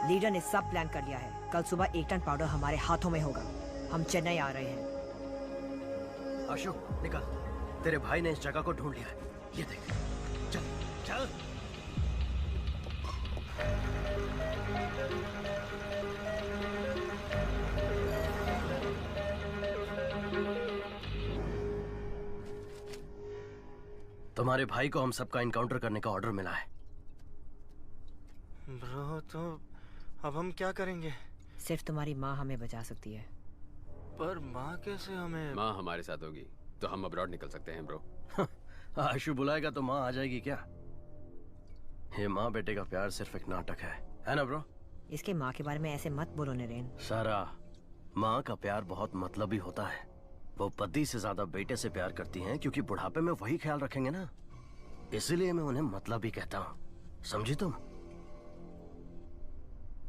लीडर ने सब प्लान कर लिया है। कल सुबह 1 टन पाउडर हमारे हाथों में होगा। हम चेन्नई आ रहे हैं। अशोक, निकल। तेरे भाई ने इस जगह को ढूंढ लिया है। ये देख। चल चल। तुम्हारे भाई को हम सबका इनकाउंटर करने का ऑर्डर मिला है। ब्रो, तो अब हम क्या करेंगे? सिर्फ तुम्हारी माँ हमें बचा सकती है। पर माँ कैसे हमें? माँ हमारे साथ होगी तो हम अब्रॉड निकल सकते हैं ब्रो। आशु बुलाएगा तो माँ आ जाएगी क्या? ये माँ बेटे का प्यार सिर्फ एक नाटक है ना ब्रो? इसके माँ के बारे में ऐसे मत बोलो नरेन। सारा, माँ का प्यार बहुत मतलबी होता है। वो पति से ज्यादा बेटे से प्यार करती हैं क्योंकि बुढ़ापे में वही ख्याल रखेंगे ना। इसलिए मैं उन्हें मतलबी कहता हूँ, समझी तुम?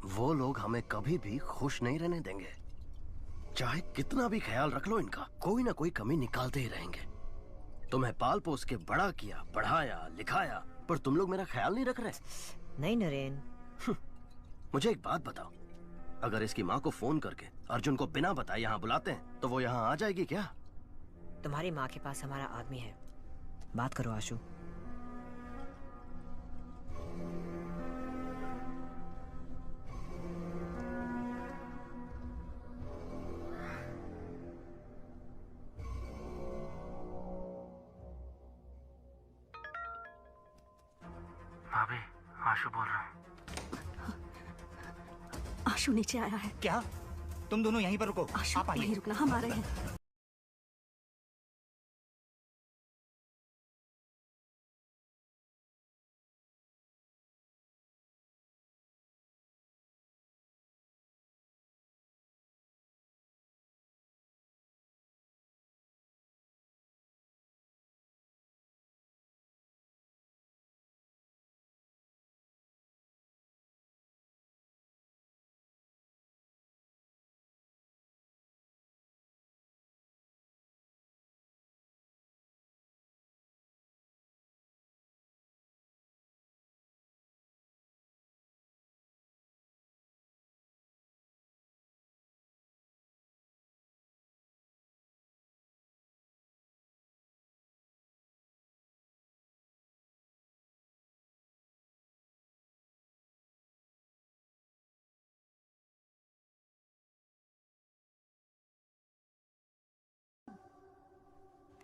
वो लोग हमें कभी भी खुश नहीं रहने देंगे। चाहे कितना भी ख्याल रख लो इनका, कोई ना कोई कमी निकालते ही रहेंगे। तुम्हें पाल पोस के बड़ा किया, पढ़ाया, लिखाया, पर तुम लोग मेरा ख्याल नहीं रख रहे। नहीं नरेन। मुझे एक बात बताओ, अगर इसकी माँ को फोन करके अर्जुन को बिना बताए यहाँ बुलाते हैं तो वो यहाँ आ जाएगी क्या? तुम्हारी माँ के पास हमारा आदमी है, बात करो आशु। भाभी, आशु बोल रहा हूँ। आशु नीचे आया है। क्या? तुम दोनों यहीं पर रुको। आशु, आप आइए। यहीं रुकना, हम आ रहे हैं।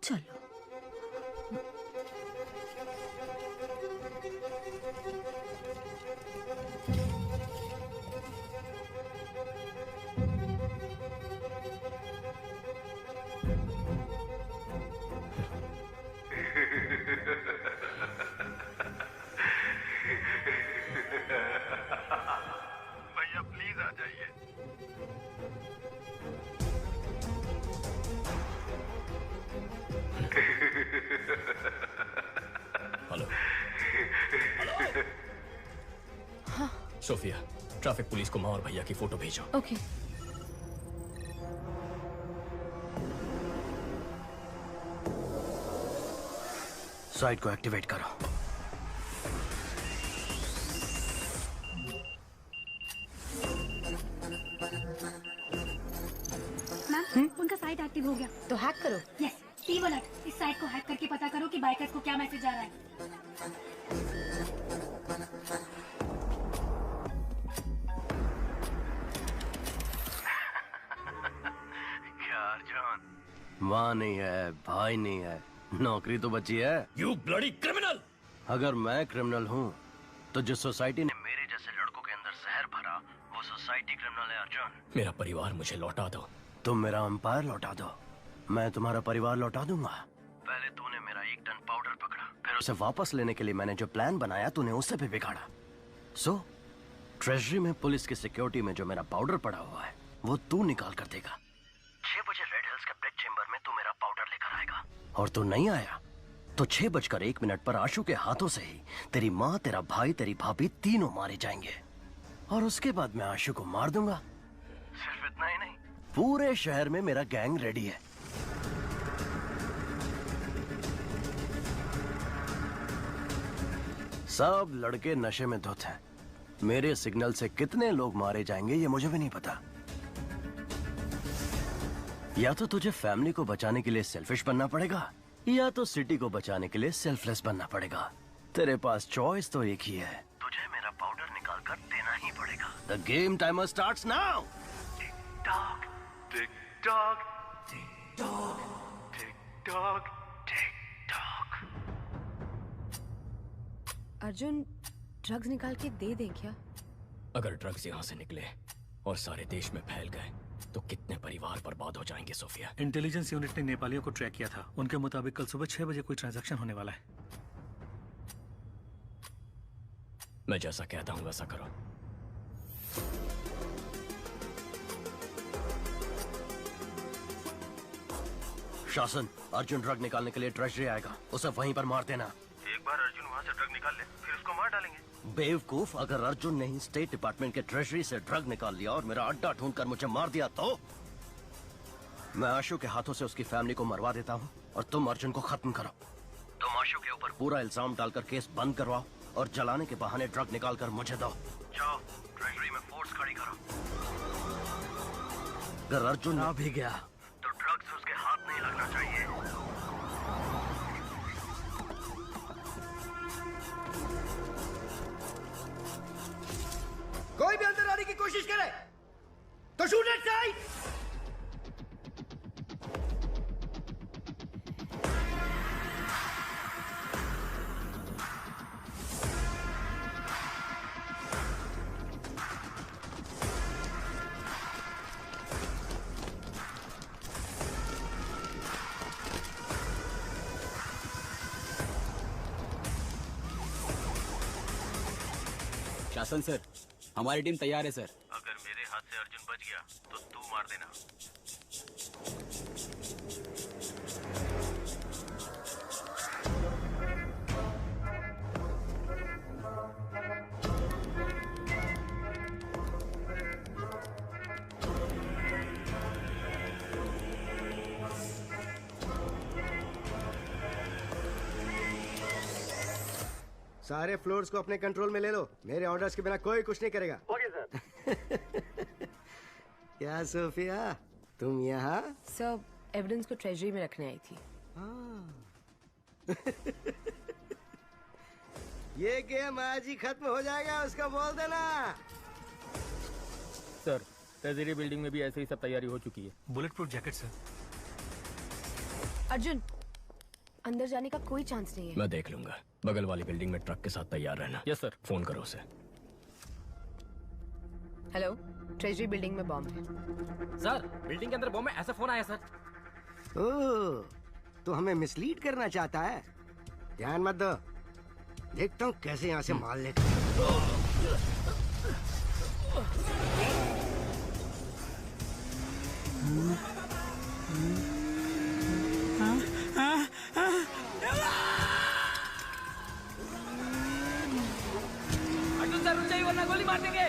चलो। भैया प्लीज आ जाइए। हेलो। हाँ। सोफिया, ट्रैफिक पुलिस को माँ और भैया की फोटो भेजो। ओके। साइट को एक्टिवेट करो। मैम, उनका साइट एक्टिव हो गया। तो हैक करो। Yes, team alert. इस साइट को हैक करके पता करो कि बाइकर्स को क्या मैसेज आ रहा है। क्या अर्जुन? माँ नहीं है, भाई नहीं है, नौकरी तो बची है। You bloody criminal! अगर मैं क्रिमिनल हूँ तो जिस सोसाइटी ने मेरे जैसे लड़कों के अंदर जहर भरा, वो सोसाइटी क्रिमिनल है अर्जुन। मेरा परिवार मुझे लौटा दो। तुम मेरा अंपायर लौटा दो, मैं तुम्हारा परिवार लौटा दूंगा। पहले तूने मेरा 1 टन पाउडर पकड़ा, फिर उसे वापस लेने के लिए मैंने जो प्लान बनाया तूने उससे भी बिगाड़ा। सो ट्रेजरी में पुलिस की सिक्योरिटी में जो मेरा पाउडर पड़ा हुआ है वो तू निकाल कर देगा। 6 बजे रेड हिल्स के ब्लैक चेंबर में तू मेरा पाउडर लेकर आएगा, और तू नहीं आया तो 6:01 पर आशु के हाथों से ही तेरी माँ, तेरा भाई, तेरी भाभी तीनों मारे जाएंगे, और उसके बाद मैं आशु को मार दूंगा। सिर्फ इतना ही नहीं, पूरे शहर में मेरा गैंग रेडी है। सब लड़के नशे में धुत हैं। मेरे सिग्नल से कितने लोग मारे जाएंगे ये मुझे भी नहीं पता। या तो तुझे फैमिली को बचाने के लिए सेल्फिश बनना पड़ेगा, या तो सिटी को बचाने के लिए सेल्फलेस बनना पड़ेगा। तेरे पास चॉइस तो एक ही है, तुझे मेरा पाउडर निकाल कर देना ही पड़ेगा। The game timer starts now. Tick tock, tick tock, tick tock, tick tock, tick tock. Arjun, drugs निकाल के दे दें क्या? अगर ड्रग्स यहाँ से निकले और सारे देश में फैल गए तो कितने परिवार बर्बाद हो जाएंगे सोफिया। इंटेलिजेंस यूनिट ने नेपालियों को ट्रैक किया था। उनके मुताबिक कल सुबह 6 बजे कोई ट्रांजैक्शन होने वाला है। मैं जैसा कहता हूँ वैसा करो। शासन, अर्जुन ड्रग निकालने के लिए ट्रेजरी आएगा, उसे वहीं पर मार देना। एक बार अर्जुन वहाँ से ड्रग निकाल ले, फिर उसको मार डालेंगे। बेवकूफ, अगर अर्जुन ने ही स्टेट डिपार्टमेंट के ट्रेजरी से ड्रग निकाल लिया और मेरा अड्डा ढूंढकर मुझे मार दिया तो मैं आशु के हाथों से उसकी फैमिली को मरवा देता हूँ और तुम अर्जुन को खत्म करो। तुम आशु के ऊपर पूरा इल्जाम डालकर केस बंद करवाओ और जलाने के बहाने ड्रग निकाल कर मुझे दो। जाओ, ट्रेजरी में फोर्स खड़ी करो। अगर अर्जुन ना भी गया तो ड्रग्स उसके हाथ नहीं लगना चाहिए। कोई भी अंदर आने की कोशिश करे तो शूट एट साइड। शासन सर, हमारी टीम तैयार है सर। अगर मेरे हाथ से अर्जुन बच गया तो तू मार देना। सारे फ्लोर्स को अपने कंट्रोल में ले लो। मेरे ऑर्डर्स के बिना कोई कुछ नहीं करेगा। Okay sir. क्या सोफिया, तुम यहाँ? सर, एविडेंस को ट्रेजरी में रखने आई थी। ये गेम आज ही खत्म हो जाएगा, उसका बोल देना। सर, ट्रेजरी बिल्डिंग में भी ऐसे ही सब तैयारी हो चुकी है। Bullet proof jacket sir. Arjun, अंदर जाने का कोई चांस नहीं है। मैं देख लूंगा। बगल वाली बिल्डिंग में ट्रक के साथ तैयार रहना। Yes sir. फोन करो उसे। हेलो, ट्रेजरी बिल्डिंग में बॉम्ब है। सर, बिल्डिंग के अंदर बॉम्ब है, ऐसा फोन आया सर। ओह, तो हमें मिसलीड करना चाहता है। ध्यान मत दो, देखता हूँ कैसे यहाँ से माल लेकर। अर्जुन सर रुक जाइए वरना गोली मार देंगे।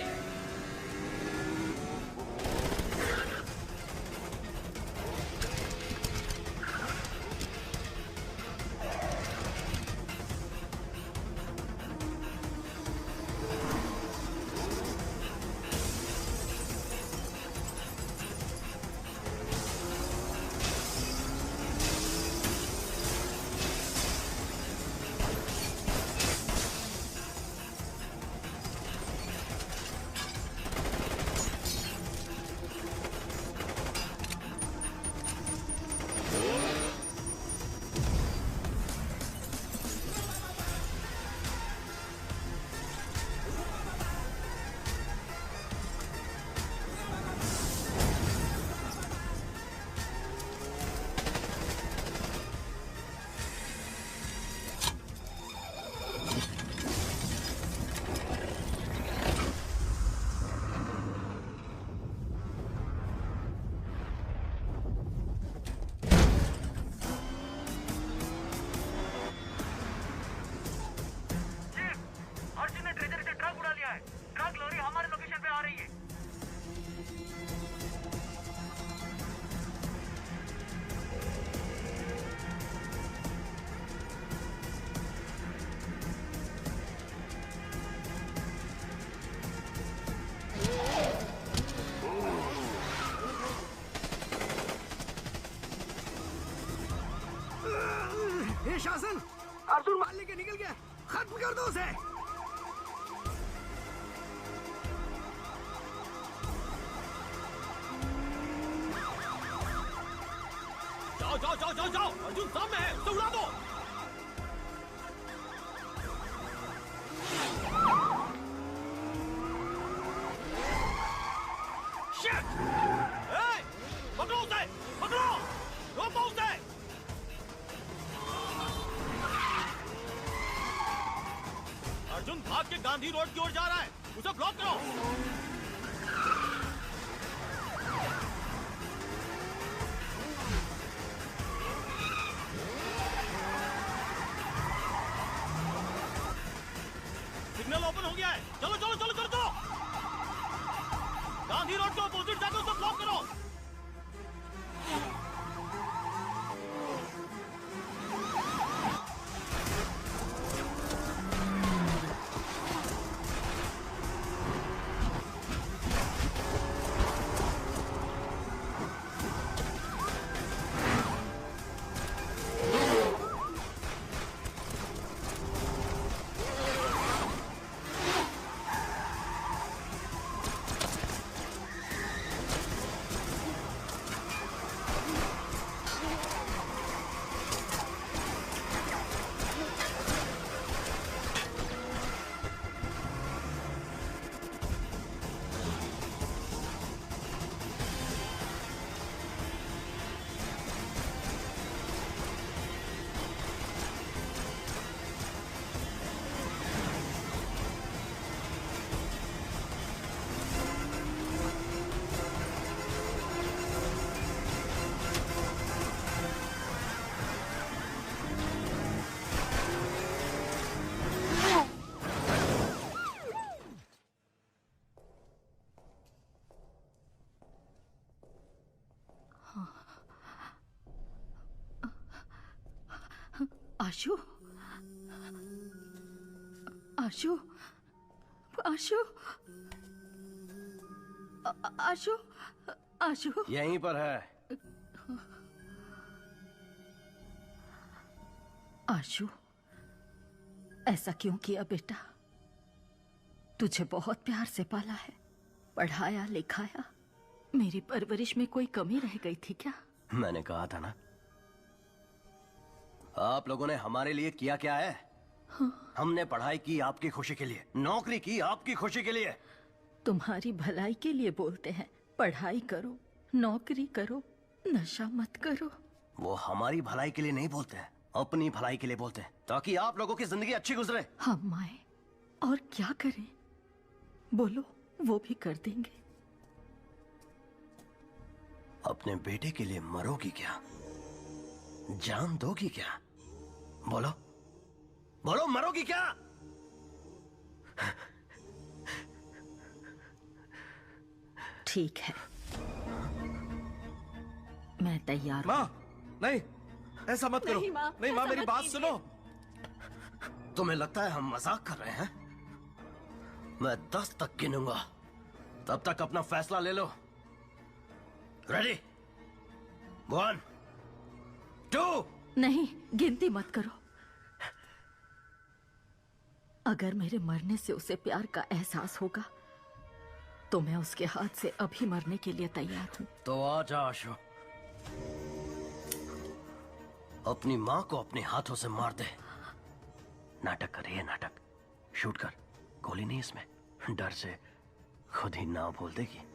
शासन, अर्जुन मार लेके निकल गया, खत्म कर दो उसे। जाओ जाओ जाओ जाओ जाओ, अर्जुन सामने है, उसे उड़ा दो। Shit! Hey! पकड़ो उसे, पकड़ो, रोको उसे। अर्जुन भाग के गांधी रोड की ओर जा रहा है, उसे ब्लॉक करो। सिग्नल ओपन हो गया है, चलो चलो चलो चलो चलो। गांधी रोड के अपोजिट जाकर उसे ब्लॉक करो। आशु, आशु, आशु, आशु, आशु यहीं पर है। आशु, ऐसा क्यों किया बेटा? तुझे बहुत प्यार से पाला है, पढ़ाया लिखाया, मेरी परवरिश में कोई कमी रह गई थी क्या? मैंने कहा था ना, आप लोगों ने हमारे लिए किया क्या है? हमने पढ़ाई की आपकी खुशी के लिए, नौकरी की आपकी खुशी के लिए। तुम्हारी भलाई के लिए बोलते हैं, पढ़ाई करो, नौकरी करो, नशा मत करो। वो हमारी भलाई के लिए नहीं बोलते हैं, अपनी भलाई के लिए बोलते हैं, ताकि आप लोगों की जिंदगी अच्छी गुजरे। हम आए और क्या करें? बोलो, वो भी कर देंगे। अपने बेटे के लिए मरोगी क्या? जान दोगी क्या? बोलो बोलो, मरोगी क्या? ठीक है, मैं तैयार हूं। माँ, नहीं, ऐसा मत करो। नहीं माँ, मेरी बात सुनो। तुम्हें लगता है हम मजाक कर रहे हैं? मैं 10 तक गिनूंगा, तब तक अपना फैसला ले लो। रेडी? 1 2। नहीं, गिनती मत करो। अगर मेरे मरने से उसे प्यार का एहसास होगा तो मैं उसके हाथ से अभी मरने के लिए तैयार हूं। तो आजा आशु, अपनी माँ को अपने हाथों से मार दे। नाटक कर, ये नाटक शूट कर। गोली नहीं इसमें, डर से खुद ही ना बोल देगी।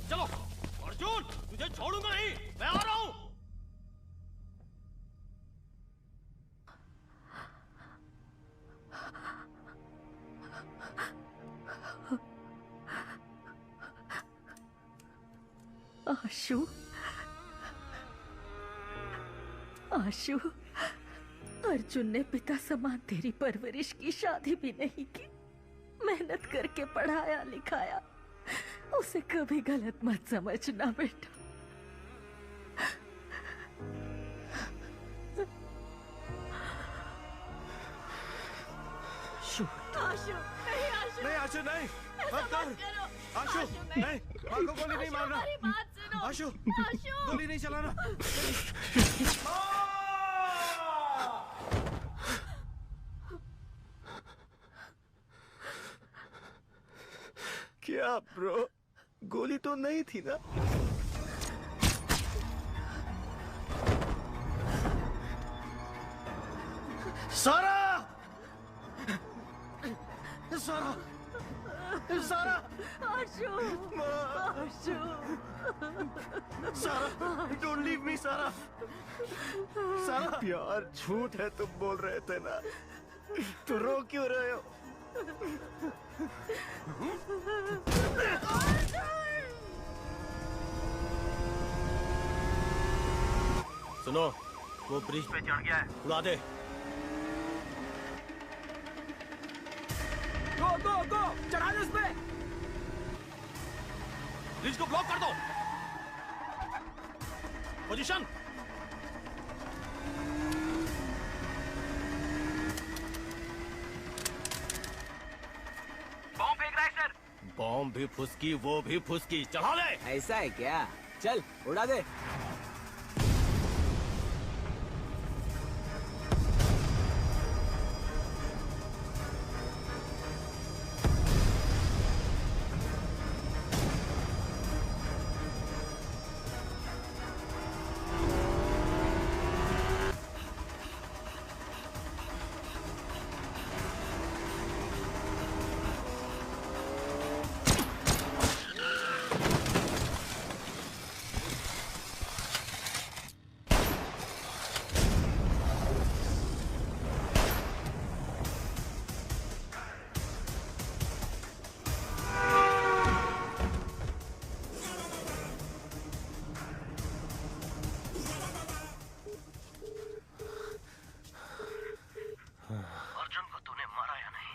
चलो अर्जुन, तुझे छोड़ूंगा नहीं, मैं आ रहा हूं। आशु, आशु, अर्जुन ने पिता समान तेरी परवरिश की, शादी भी नहीं की, मेहनत करके पढ़ाया लिखाया। उसे कभी गलत मत समझना बेटा। आशु, नहीं आशु, नहीं आशु, नहीं, मत कर। आशु, नहीं, माँ को गोली नहीं मारना। आशु, गोली नहीं चलाना। क्या ब्रो, गोली तो नहीं थी ना? सारा, सारा, सारा, आशु, आशु, सारा, डोंट लीव मी सारा। सारा, प्यार झूठ है तुम बोल रहे थे ना, तो रो क्यों रहे हो? सुनो, वो ब्रिज पे चढ़ गया है, उड़ा दे। गो गो गो, चढ़ा दे उस पे। ब्रिज को ब्लॉक कर दो। पोजीशन। बॉम्ब फेंक रहा है सर। बॉम्ब भी फुसकी, वो भी फुसकी, चढ़ा ले। ऐसा है क्या? चल उड़ा दे।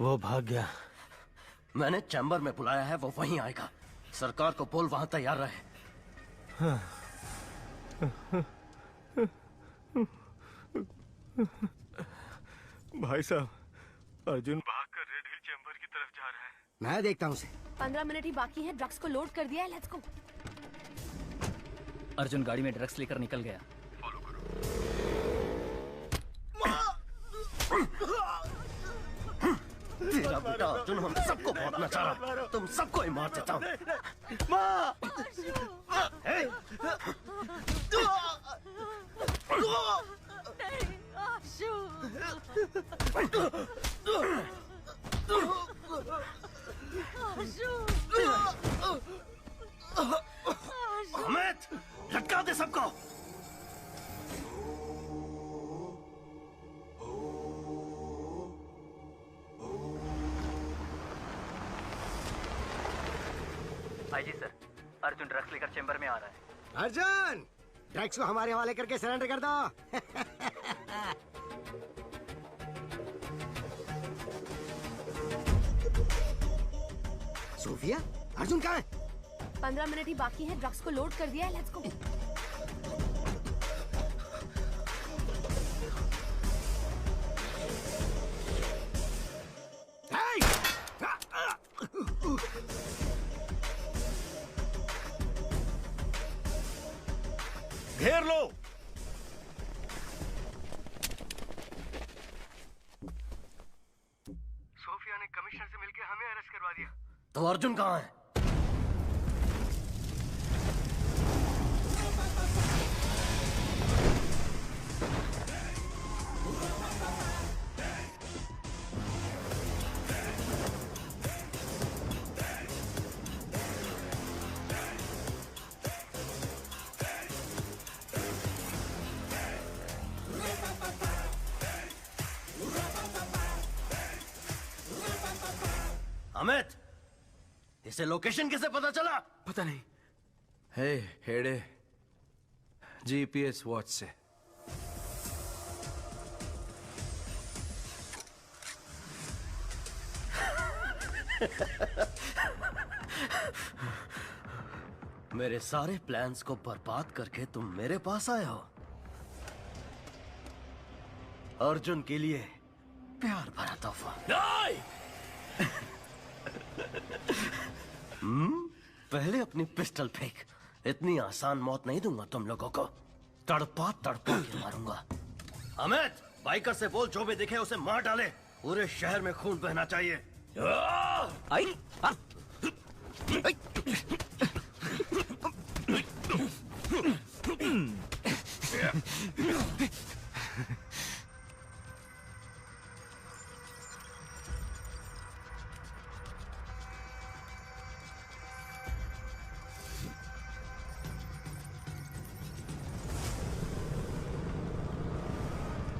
वो भाग गया। मैंने चैम्बर में बुलाया है, वो वहीं आएगा। सरकार को बोल वहां तैयार रहे। भाई साहब, अर्जुन भागकर रेड हिल चैम्बर की तरफ जा रहा है। मैं देखता हूँ उसे। 15 मिनट ही बाकी है, ड्रग्स को लोड कर दिया है, लेट्स गो। अर्जुन गाड़ी में ड्रग्स लेकर निकल गया। तेरा बेटा अर्जुन हम सबको मारना चाह रहा, तुम सबको ही मार देता हूँ। अमित, लटका दे सबको। आईजी सर, अर्जुन ड्रग्स लेकर चेंबर में आ रहा है। अर्जुन, ड्रग्स को हमारे हवाले करके सरेंडर कर दो। सोफिया, अर्जुन कहाँ है? 15 मिनट ही बाकी है, ड्रग्स को लोड कर दिया है, लेट्स गो। घेर लो। सोफिया ने कमिश्नर से मिलकर हमें अरेस्ट करवा दिया। तो अर्जुन कहाँ है? अमित, इसे लोकेशन कैसे पता चला? पता नहीं। हे हेडे, जीपीएस वॉच से। मेरे सारे प्लान्स को बर्बाद करके तुम मेरे पास आए हो। अर्जुन के लिए प्यार भरा तोहफा। पहले अपनी पिस्टल फेंक। इतनी आसान मौत नहीं दूंगा तुम लोगों को, तड़पा तड़पा के मारूंगा। अमित, बाइकर से बोल जो भी दिखे उसे मार डाले। पूरे शहर में खून बहना चाहिए। आई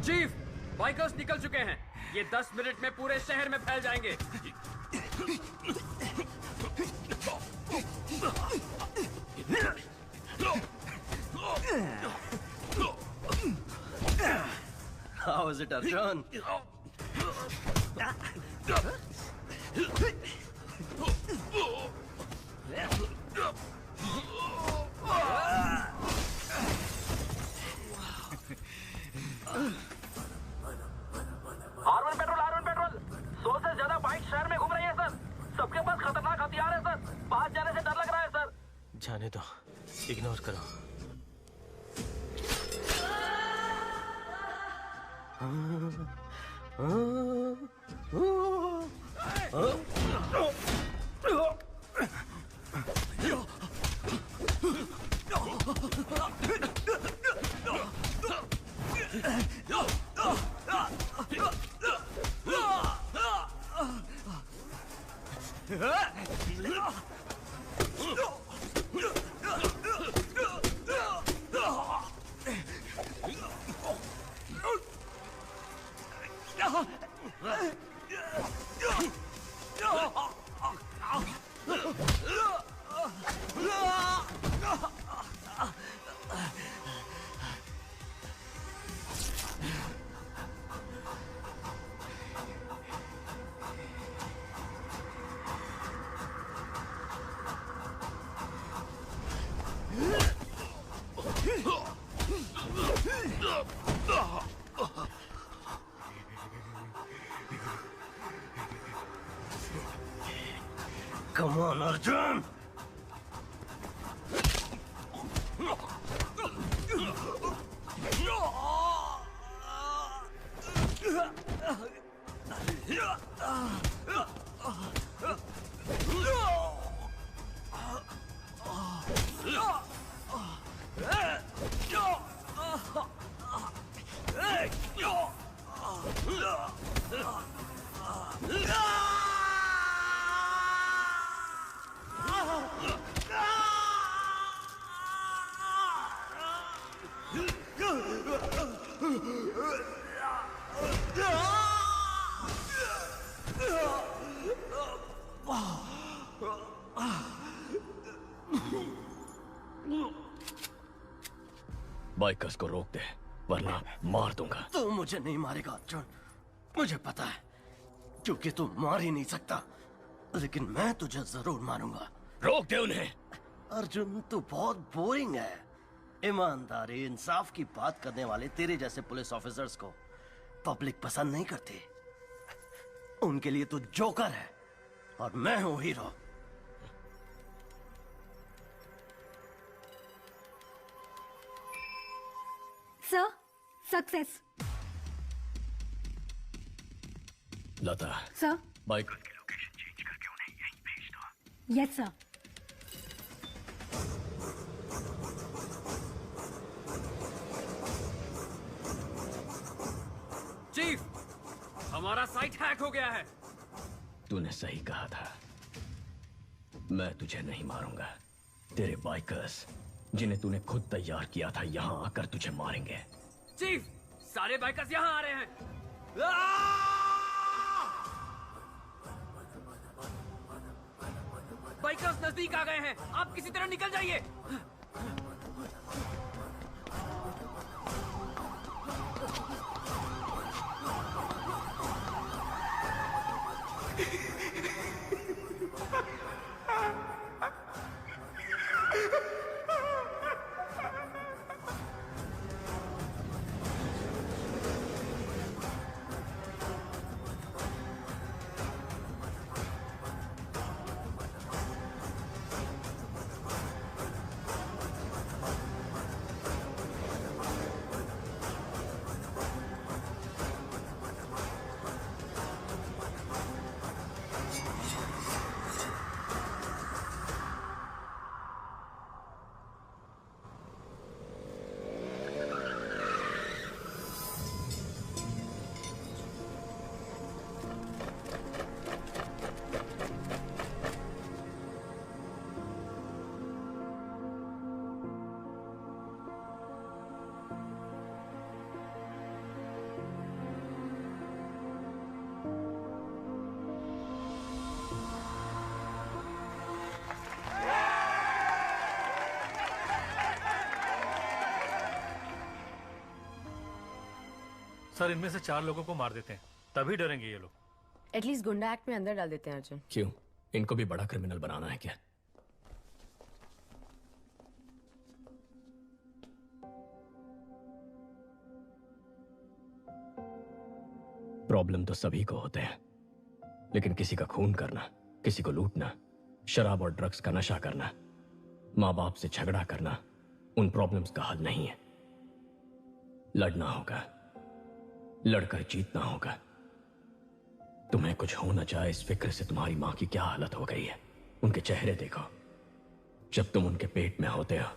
चीफ, बाइकर्स निकल चुके हैं। ये 10 मिनट में पूरे शहर में फैल जाएंगे। How is it, Arjun? R1 petrol 100 से ज्यादा बाइक शहर में घूम रही है सर। सबके पास खतरनाक हथियार है सर। बाहर जाने से डर लग रहा है सर। जाने दो, इग्नोर करो। Come on, Arjun! बाइकर्स को रोक दे, वरना मार दूंगा। तू मुझे नहीं मारेगा अर्जुन, मुझे पता है, क्योंकि तू मार ही नहीं सकता। लेकिन मैं तुझे जरूर मारूंगा। रोक दे उन्हें। अर्जुन, तू बहुत बोरिंग है। ईमानदारी, इंसाफ की बात करने वाले तेरे जैसे पुलिस ऑफिसर्स को पब्लिक पसंद नहीं करती। उनके लिए तू जोकर है और मैं हूं hero. Sir, success. Lata, sir, bikers की लोकेशन चेंज करके उन्हें यहीं भेज दो। Yes sir. चीफ, हमारा साइट हैक हो गया है। तूने सही कहा था, मैं तुझे नहीं मारूंगा। तेरे बाइकर्स, जिन्हें तूने खुद तैयार किया था, यहां आकर तुझे मारेंगे। चीफ, सारे बाइकर्स यहां आ रहे हैं। बाइकर्स नजदीक आ गए हैं, आप किसी तरह निकल जाइए। सर, इनमें से 4 लोगों को मार देते हैं, तभी डरेंगे ये लोग। एटलीस्ट गुंडा एक्ट में अंदर डाल देते हैं अर्जुन। क्यों? इनको भी बड़ा क्रिमिनल बनाना है क्या? प्रॉब्लम तो सभी को होते हैं, लेकिन किसी का खून करना, किसी को लूटना, शराब और ड्रग्स का नशा करना, माँ बाप से झगड़ा करना, उन प्रॉब्लम्स का हल नहीं है। लड़ना होगा, लड़कर जीतना होगा। तुम्हें कुछ हो न जाए इस फिक्र से तुम्हारी माँ की क्या हालत हो गई है। उनके चेहरे देखो, जब तुम उनके पेट में होते हो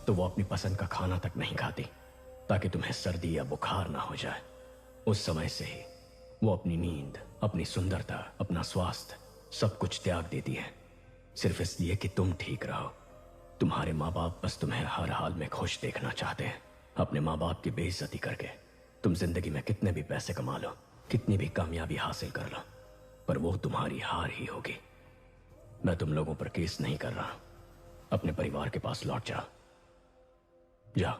तो वो अपनी पसंद का खाना तक नहीं खाती ताकि तुम्हें सर्दी या बुखार ना हो जाए। उस समय से ही वो अपनी नींद, अपनी सुंदरता, अपना स्वास्थ्य सब कुछ त्याग देती है, सिर्फ इसलिए कि तुम ठीक रहो। तुम्हारे माँ बाप बस तुम्हें हर हाल में खुश देखना चाहते हैं। अपने माँ बाप की बेइज्जती करके तुम जिंदगी में कितने भी पैसे कमा लो, कितनी भी कामयाबी हासिल कर लो, पर वो तुम्हारी हार ही होगी। मैं तुम लोगों पर केस नहीं कर रहा। अपने परिवार के पास लौट जाओ। जाओ।